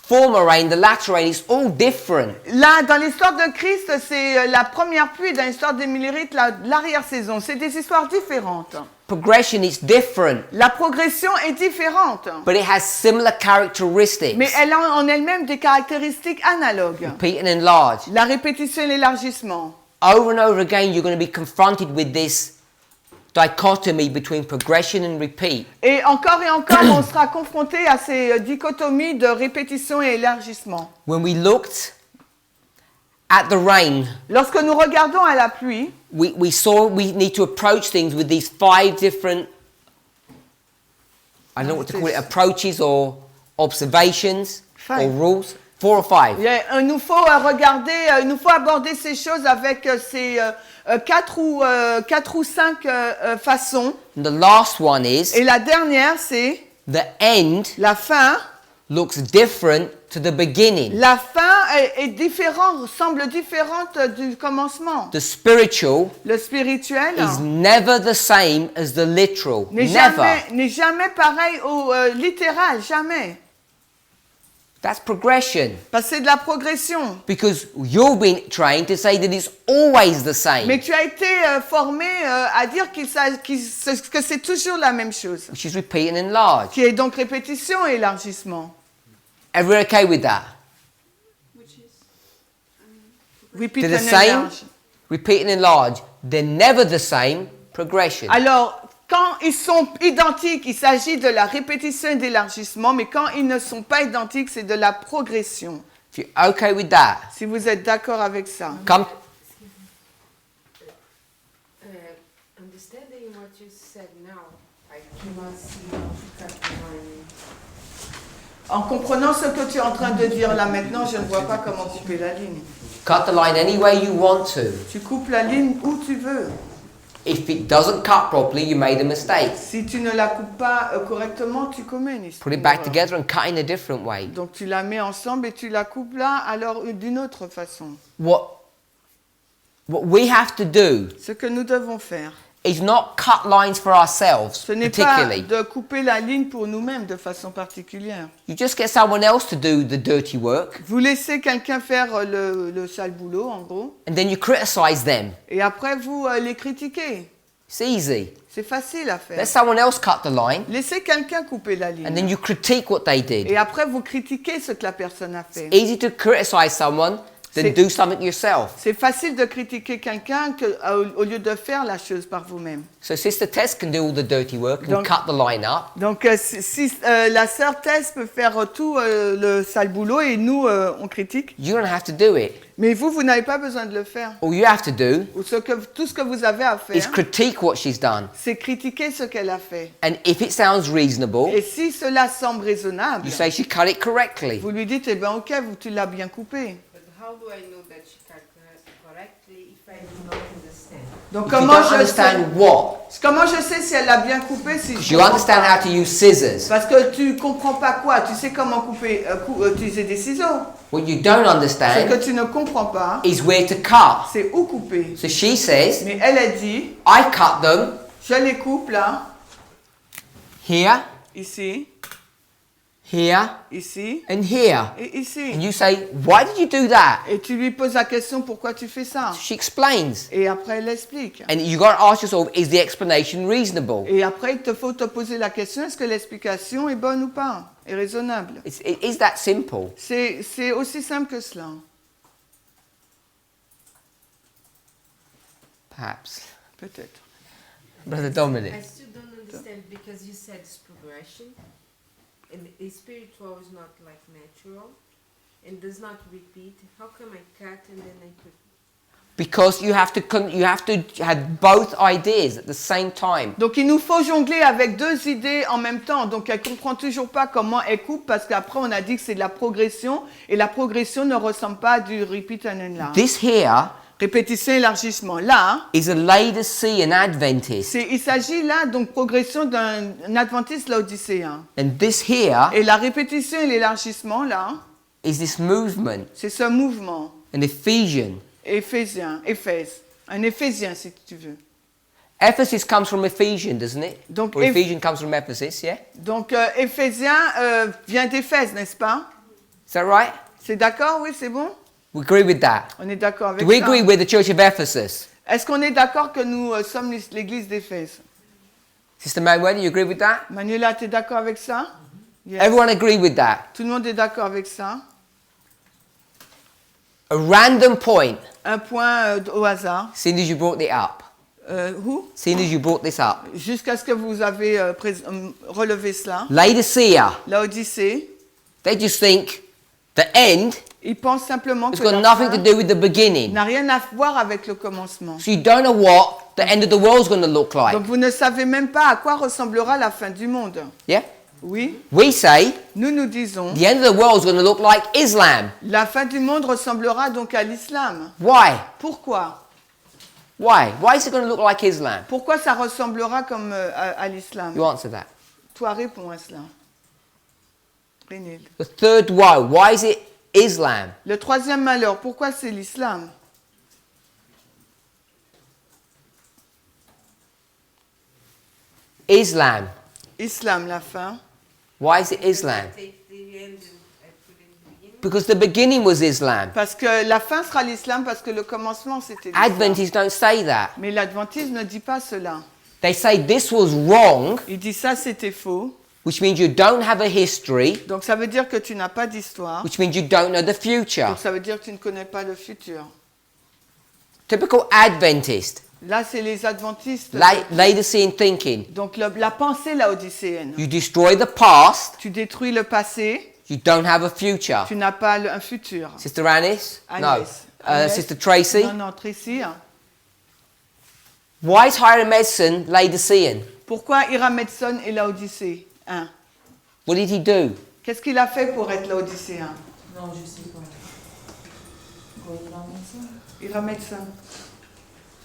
former rain, the latter rain. It's all different. Là, dans l'histoire de Christ, c'est la première pluie. Dans l'histoire des Millérites, l'arrière-saison. C'est des histoires différentes. Progression is different, La progression est différente. but it has similar characteristics. Mais elle a en elle-même des caractéristiques analogues. Repeat and enlarge. La répétition et l'élargissement. Over and over again, you're going to be confronted with this dichotomy between progression and repeat. Et encore, on sera confronté à ces dichotomies de répétition et élargissement. When we looked at the rain, Lorsque nous regardons à la pluie, we saw we need to approach things with these 5 different, I don't know what to call it, approaches or observations or 5. rules. 4 or 5. il nous faut regarder, il nous faut aborder ces choses avec ces 4 ou 5 façons. And the last one is Et la dernière, c'est the end la fin. looks different to the beginning. La fin est différente, semble différente du commencement. The spiritual Le spirituel is never the same as the literal. n'est jamais pareil au littéral, jamais. That's progression. Parce que c'est de la progression. Because you've been trained to say that it's always the same. Mais tu as été formé à dire que c'est toujours la même chose. Which is repeat and enlarge. Qui est donc répétition et élargissement. Everyone okay with that? Repeat They're the and same. enlarge. Repeat and enlarge. They're never the same progression. Alors, quand ils sont identiques, il s'agit de la répétition et d'élargissement, mais quand ils ne sont pas identiques, c'est de la progression. If you're okay with that, Si vous êtes d'accord avec ça. come. Understanding what you said now, I cannot see how to cut the line. En comprenant ce que tu es en train de dire là maintenant, je ne vois pas comment couper la ligne. Cut the line any way you want to. Tu coupes la ligne où tu veux. If it doesn't cut properly, you made a mistake. Si tu ne la coupes pas correctement, tu commets une Put it back erreur. together and cut in a different way. Donc tu la mets ensemble et tu la coupes là, alors d'une autre façon. What we have to do Ce que nous devons faire, is not cut lines for ourselves, ce n'est pas particularly. de couper la ligne pour nous-mêmes de façon particulière. You just get someone else to do the dirty work, Vous laissez quelqu'un faire le sale boulot, en gros, and then you criticize them. et après vous les critiquez. It's easy. C'est facile à faire. Let someone else cut the line, Laissez quelqu'un couper la and then ligne. you critique what they did. Et après vous critiquez ce que la personne a fait. Easy to criticize someone than C'est- do something yourself. C'est facile de critiquer quelqu'un au lieu de faire la chose par vous-même. So Sister Tess can do all the dirty work and Donc- cut the line up. Donc si la sœur Tess peut faire tout le sale boulot et nous on critique, You don't have to do it. mais vous n'avez pas besoin de le faire. All you have to do Ou tout ce que vous avez à is faire, critique what she's done. c'est critiquer ce qu'elle a fait. And if it sounds reasonable, Et si cela semble raisonnable, you say she cut it correctly. vous lui dites, eh ben ok, tu l'as bien coupé. But how do I know that she cut correctly if I do not understand? Donc If you comment don't je understand sais, what, comment je sais si elle a bien coupé si because je you comprends understand pas. how to use scissors. Parce que tu comprends pas quoi, tu sais comment couper, utiliser des ciseaux. What you don't Ce understand que tu ne comprends pas, is where to cut. c'est où couper. So she says, Mais elle a dit, I cut them je les coupe là, here, ici, here, ici and here. et ici. And you say, why did you do that? Et tu lui poses la question pourquoi tu fais ça. She explains. Et après elle explique. And you got to ask yourself, is the explanation reasonable? Et après il faut te poser la question, est-ce que l'explication est bonne ou pas, est raisonnable. Is that simple? C'est aussi simple que cela. Perhaps. Peut-être. Brother Dominic. I still don't understand because you said it's progression, and spiritual is not like natural, and does not repeat. How come I cut and then I put? Because you have to have both ideas at the same time. Donc il nous faut jongler avec deux idées en même temps. Donc elle comprend toujours pas comment elle coupe parce qu'après on a dit que c'est de la progression et la progression ne ressemble pas à du repeat and enlarge. This here Répétition, élargissement. Là, is a Laodicean Adventist. il s'agit là donc progression d'un adventiste laodicéen. And this here Et la répétition et l'élargissement là, is this movement, c'est ce mouvement. an Ephesian. Éphèse. Un Éphésien si tu veux. Ephesus comes from Ephesian, doesn't it? Donc, Or Ephesian comes from Ephesus, yeah? Donc Éphésien vient d'Éphèse, n'est-ce pas? Is that right? C'est d'accord? Oui, c'est bon? We agree with that. On est d'accord avec Do we ça. agree with the Church of Ephesus? Est-ce qu'on est d'accord que nous sommes l'église d'Éphèse? Sister Manuel, you agree with that? Manuela, tu es d'accord avec ça? Yes. Everyone agree with that? Tout le monde est d'accord avec ça? A random point. Un point au hasard. Seeing as you brought it up. Où? Seeing as you brought this up. Jusqu'à ce que vous avez relevé cela. Laodicea. L'Odyssée. They just think the end Ils pensent simplement has que got la nothing to fin do with the beginning. n'a rien à voir avec le commencement. So you don't know what the end of the world's going to look like. Donc vous ne savez même pas à quoi ressemblera la fin du monde. Yeah? Oui, We say nous disons, the end of the world's going to look like Islam. la fin du monde ressemblera donc à l'islam. Why? Pourquoi? Why? Why is it going to look like Islam? Pourquoi ça ressemblera comme à l'islam? You answer that. Toi, réponds à cela. Rénil. The third woe. Why is it Islam? Le troisième malheur, pourquoi c'est l'islam? Islam. Islam, la fin. Why is it Islam? Take the end and I put in the beginning. Because the beginning was Islam. Parce que la fin sera l'islam, parce que le commencement c'était l'islam. Adventists don't say that. Mais l'adventiste ne dit pas cela. They say this was wrong, Il dit ça c'était faux. which means you don't have a history, Donc ça veut dire que tu n'as pas d'histoire. which means you don't know the future. Donc ça veut dire que tu ne connais pas le futur. Typical Adventist, Là, c'est les adventistes. Laodicean thinking. Donc la pensée laodicéenne. You destroy the past, Tu détruis le passé, you don't have a future. tu n'as pas un futur. Sister Anis? Agnès. No. Agnès. Sister Tracy? Non, Tracy. Why is Hiram Edson Laodicean? Pourquoi Hiram Edson est laodicée? Hein? What did he do? Qu'est-ce qu'il a fait pour être laodicéen? Non, je sais pas. Hiram Edson.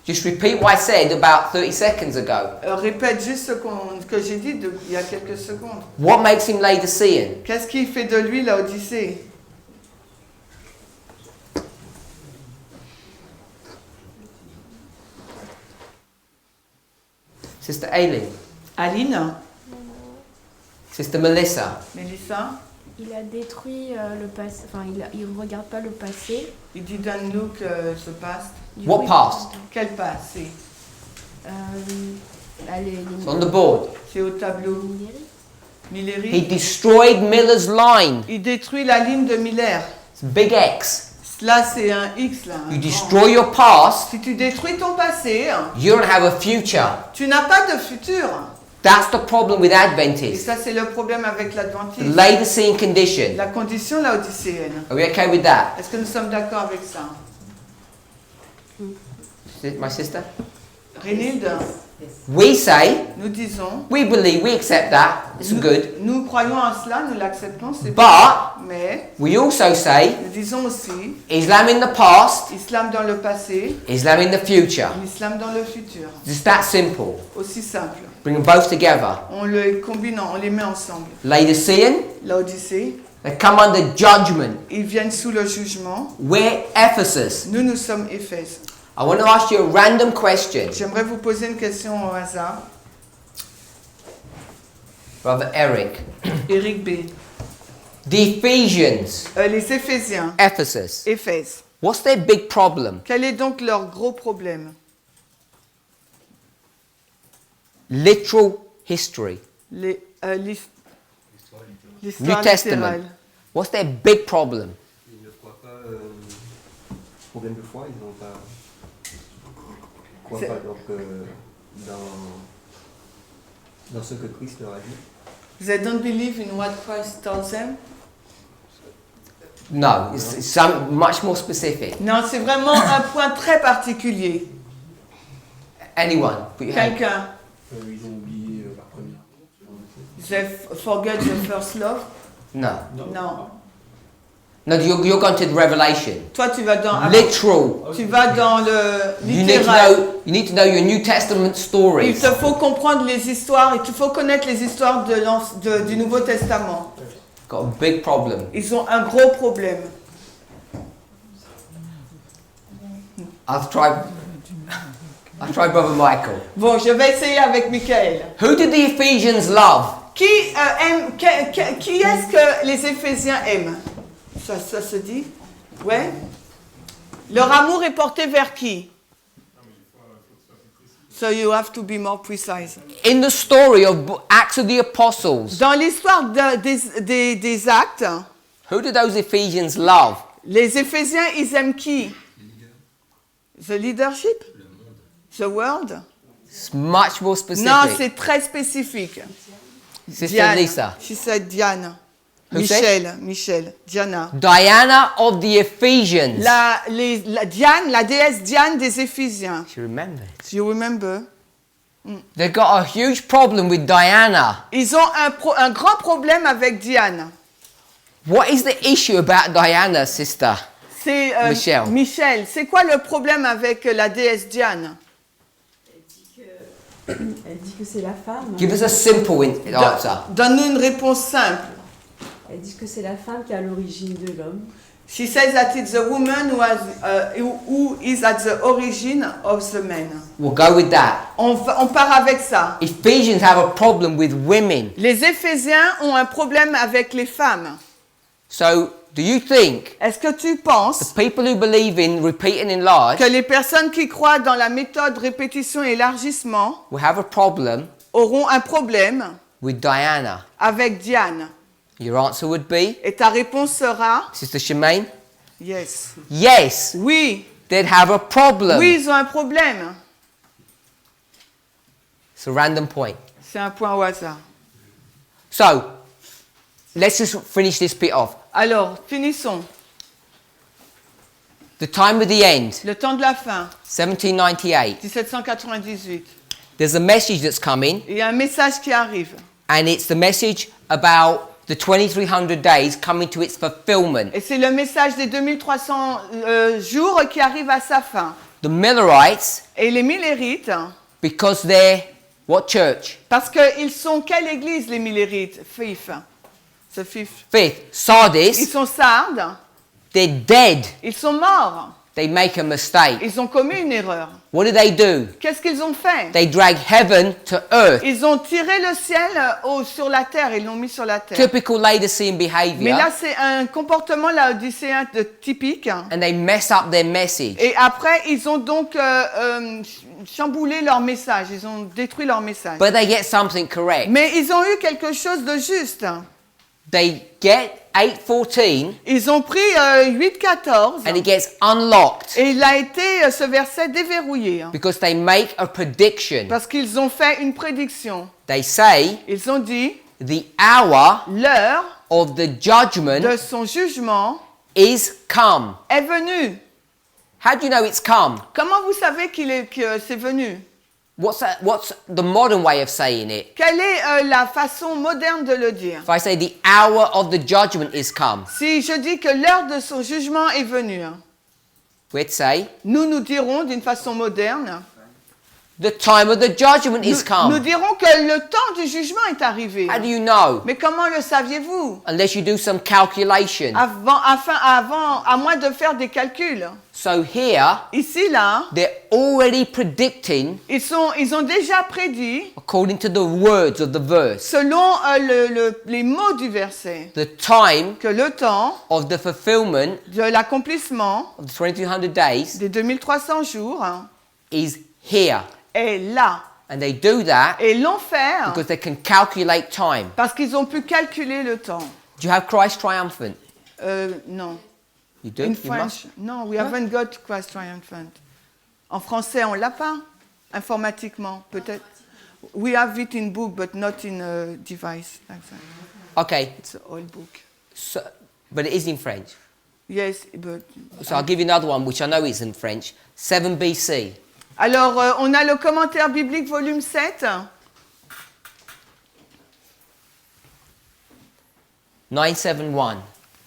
Just repeat what I said about 30 seconds ago. Répète juste que j'ai dit il y a quelques secondes. What makes him Laodicean? Qu'est-ce qui fait de lui Laodicée? Sister Aileen? Aline? Sister Melissa? Mélissa? Il a détruit le passé, enfin il regarde pas le passé. Il didn't look the past. What past? Quel passé? It's on the board. C'est au tableau. Millery. He destroyed Miller's line. Il détruit la ligne de Miller. It's a big X. Là, c'est un X. Là, You destroy your past, si tu détruis ton passé, you don't have a future. tu n'as pas de futur. That's the problem with Et Adventists. ça, c'est le problème avec The l'adventisme. Laodicean condition. La condition laodicéenne. Are we okay with that? Est-ce que nous sommes d'accord avec ça? My sister? Rénilde, We say, nous disons, we believe, we accept that. It's good. nous croyons en cela, nous l'acceptons, c'est But bon. Mais we also say, nous disons aussi, Islam in the past, islam dans le passé, Islam in the future. l'islam dans le futur. Just that simple. Aussi simple. Bring them both together. On les combine, on les met ensemble. Laodicean, Laodicée, they come under judgment. ils viennent sous le jugement. We're Ephesus. Nous, nous sommes Éphèse. I want to ask you a random question. J'aimerais vous poser une question au hasard. Brother Eric. Eric B. The Ephesians, Les Éphésiens, Ephesus. Éphèse. What's their big problem? Quel est donc leur gros problème? Literal history. L'histoire New Testament. littérale. What's their big problem? Ils ne croient pas, problème de foi, ils n'ont pas, croient pas donc, dans ce que Christ leur a dit. They don't believe in what Christ tells them. No, it's some much more specific. Non, c'est vraiment un point très particulier. Anyone? Put your hand. Quelqu'un. Ils ont oublié leur première. They forget the first love. No. Non. No, you're going to the Revelation. Toi, tu vas dans Literal. Tu vas dans le You littéral. need to know your New Testament Il stories. te faut comprendre les histoires, il te faut connaître les histoires du Nouveau Testament. Got a big problem. Ils ont un gros problème. I've tried Brother Michael. Bon, je vais essayer avec Michael. Who did the Ephesians love? Qui est-ce que les Éphésiens aiment? Ça se dit? Ouais. Leur amour est porté vers qui? So you have to be more precise. In the story of Acts of the Apostles, Dans l'histoire des actes, who did those Ephesians love? les Éphésiens, ils aiment qui? The leadership? The world? It's much more specific. Non, c'est très spécifique. Sister Diane. Lisa. She said Diane. Who Michel, Diana. Diana of the Ephesians. Diane, la déesse Diane des Éphésiens. She remembers. You remember? They've got a huge problem with Diana. Ils ont un grand problème avec Diane. What is the issue about Diana, sister? C'est Michel. C'est quoi le problème avec la déesse Diane? Elle dit que c'est la femme. Give us a simple answer. Donne-nous une réponse simple. Elle dit que c'est la femme qui est à l'origine de l'homme. She says that it's the woman who is at the origin of the man. We'll go with that. On part avec ça. Ephesians have a problem with women. Les Éphésiens ont un problème avec les femmes. So, do you think Est-ce que tu penses the people who believe in repeat and enlarge que les personnes qui croient dans la méthode répétition et élargissement will have a problem auront un problème with Diana? avec Diane? Your answer would be, Et ta réponse sera Sister Shemaine, yes. yes, Oui. they'd have a problem. Oui, ils ont un problème. It's a random point. C'est un point au hasard. So, let's just finish this bit off. Alors, finissons. The time of the end, Le temps de la fin, 1798. 1798. There's a message that's coming, Il y a un message qui arrive. and it's the message about the 2300 days coming to its fulfillment. Et c'est le message des 2300 jours qui arrive à sa fin. The Millerites, Et les Millérites, because they're what church? parce qu'ils sont quelle église les Millérites? Fifth. Ce fifth. Fifth, Ils Sardis, sont sardes, they're dead. ils sont morts, They make a mistake. ils ont commis une erreur. What do? Qu'est-ce qu'ils ont fait? They drag heaven to earth. Ils ont tiré le ciel sur la terre, ils l'ont mis sur la terre. Typical Laodicean Mais behavior. là, c'est un comportement laodicéen typique. And they mess up their message. Et après, ils ont donc chamboulé leur message, ils ont détruit leur message. But they get something correct. Mais ils ont eu quelque chose de juste. They get 8:14 Ils ont pris 8.14 and it gets unlocked et il a été ce verset déverrouillé. because they make a prediction. Parce qu'ils ont fait une prédiction. They say Ils ont dit, the hour l'heure of the judgment de son jugement is come. est venue. How do you know it's come? Comment vous savez que c'est venu? What's the modern way of saying it? Quelle est la façon moderne de le dire? If I say the hour of the judgment is come, Si je dis que l'heure de son jugement est venue, we'd say nous dirons d'une façon moderne, the time of the judgment is nous come. dirons que le temps du jugement est arrivé. How do you know? Mais comment le saviez-vous? Unless you do some calculation. À moins de faire des calculs. So here, Ici, là, they're already predicting ils ont déjà prédit, according to the words of the verse, selon les mots du verset, the time que le temps of the fulfillment de l'accomplissement of the 2200 days des 2300 jours is here. est là. And they do that Et l'ont fait because they can calculate time. parce qu'ils ont pu calculer le temps. Do you have Christ triumphant? Non. You do? In You French, must? no, we haven't got Christ triumphant. En français, on l'a pas. Informatiquement, peut-être. We have it in book, but not in a device like that. Okay, It's an old book. so, but it is in French. Yes, but... So I'll give you another one, which I know is in French. 7 BC. Alors, on a le commentaire biblique, volume 7. 971.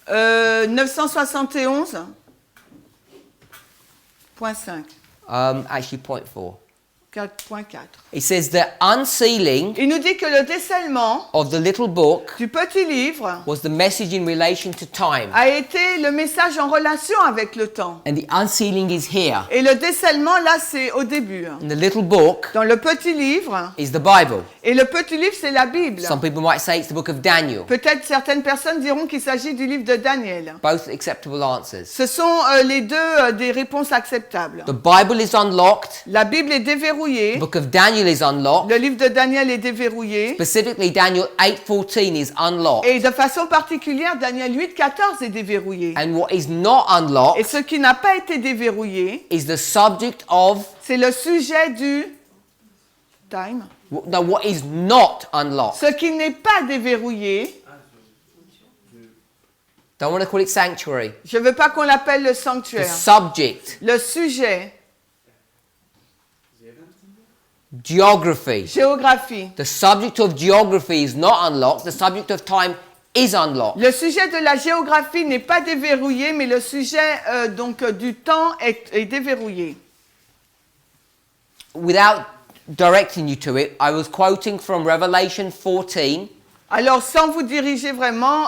971.5. Actually, point 4. 4.4. It says the unsealing Il nous dit que le décèlement of the little book du petit livre was the message in relation to time. a été le message en relation avec le temps. And the unsealing is here. Et le décèlement, là, c'est au début. And the little book Dans le petit livre, is the Bible. et le petit livre, c'est la Bible. Some people might say it's the book of Daniel. Peut-être certaines personnes diront qu'il s'agit du livre de Daniel. Both acceptable answers. Ce sont les deux des réponses acceptables. The Bible is unlocked. La Bible est déverrouillée. The book of Daniel is unlocked. Le livre de Daniel est déverrouillé. Specifically, Daniel 8:14 is unlocked. Et de façon particulière, Daniel 8.14 est déverrouillé. And what is not Et unlocked ce qui n'a pas été déverrouillé, is the subject of, c'est le sujet du time. no, what is not unlocked. Ce qui n'est pas déverrouillé, Don't want to call it sanctuary. je ne veux pas qu'on l'appelle le The sanctuaire. subject, Le sujet, geography. géographie. The subject of geography is not unlocked. The subject of time is unlocked. Le sujet de la géographie n'est pas déverrouillé, mais le sujet du temps est déverrouillé. Without directing you to it, I was quoting from Revelation 14, Alors, sans vous diriger vraiment,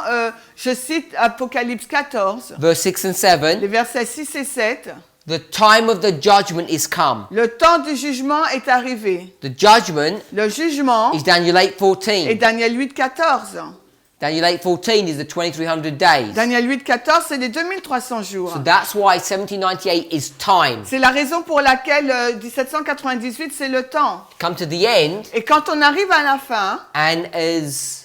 je cite Apocalypse 14, verse 6 and 7. les versets 6 et 7. The time of the judgment is come. Le temps du jugement est arrivé. The judgment Le jugement is Daniel est 8:14. Daniel 8.14. Daniel 8:14 is the 2300 days. Daniel 8.14, c'est les 2300 jours. So that's why 1798 is time. C'est la raison pour laquelle 1798, c'est le temps. Come to the end, Et quand on arrive à la fin, and as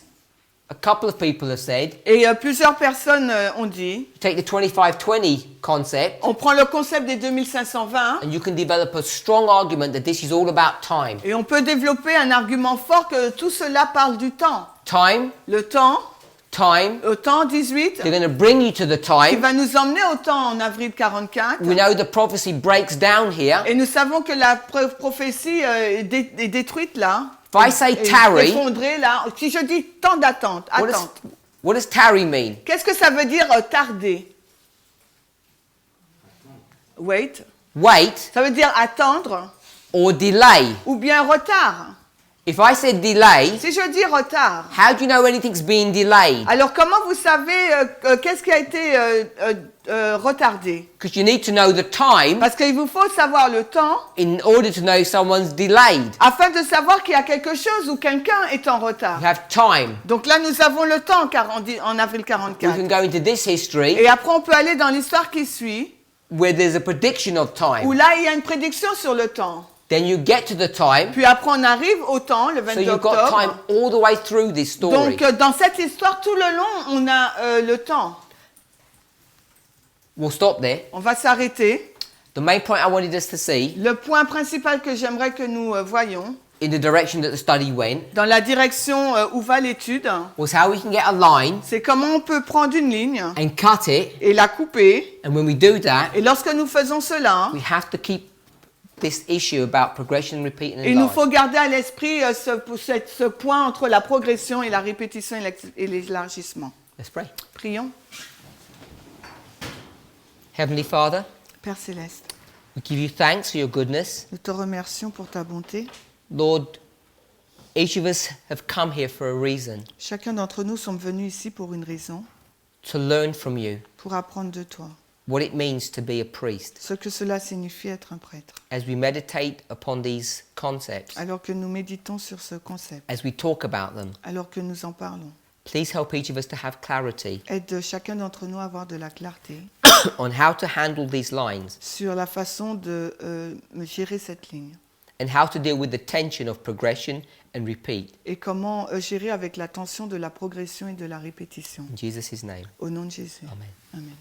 a couple of people have said, et plusieurs personnes ont dit, take the 2520 concept, on prend le concept des 2520, and you can develop a strong argument that this is all about time. et on peut développer un argument fort que tout cela parle du temps. Time, Le temps, time, au temps 18, they're going to bring you to the qui time. va nous emmener au temps en avril 44. We know the prophecy breaks down here. Et nous savons que la prophétie est détruite là. If I say est tarry, effondrée là. Si je dis temps d'attente, attente. what does tarry mean? Qu'est-ce que ça veut dire tarder? Wait. wait, Ça veut dire attendre or delay. ou bien retard. If I said delay, Si je dis retard, how do you know anything's being delayed? alors comment vous savez qu'est-ce qui a été retardé? Because you need to know the time Parce qu'il vous faut savoir le temps in order to know if someone's delayed. afin de savoir qu'il y a quelque chose ou quelqu'un est en retard. You have time. Donc là, nous avons le temps en avril We 44. can go into this history Et après, on peut aller dans l'histoire qui suit, where there's a prediction of où time. là, il y a une prédiction sur le temps. Then you get to the time, Puis après, on arrive au temps, le so 22 you've got time octobre. all the way through this story. Donc, dans cette histoire, tout le long, on a le temps. We'll stop there. On va s'arrêter. The main point I wanted us to see, Le point principal que j'aimerais que nous voyions, in the direction that the study went, dans la direction où va l'étude, was how we can get a line c'est comment on peut prendre une ligne and cut it. et la couper. And when we do that, Et lorsque nous faisons cela, we have to keep this issue about progression, repeat, and il nous enlarge. faut garder à l'esprit ce point entre la progression et la répétition et l'élargissement. Let's pray. Prions. Heavenly Father, Père Céleste, we give you thanks for your goodness. nous te remercions pour ta bonté. Lord, each of us have come here for a reason, Chacun d'entre nous sommes venus ici pour une raison, to learn from you pour apprendre de toi, what it means to be a priest. ce que cela signifie être un prêtre. As we meditate upon these concepts, Alors que nous méditons sur ce concept, as we talk about them, alors que nous en parlons, please help each of us to have clarity aide chacun d'entre nous à avoir de la clarté on how to handle these lines sur la façon de gérer cette ligne and how to deal with the tension of progression and repeat. et comment gérer avec la tension de la progression et de la répétition. In Jesus' name, Au nom de Jésus. amen. Amen.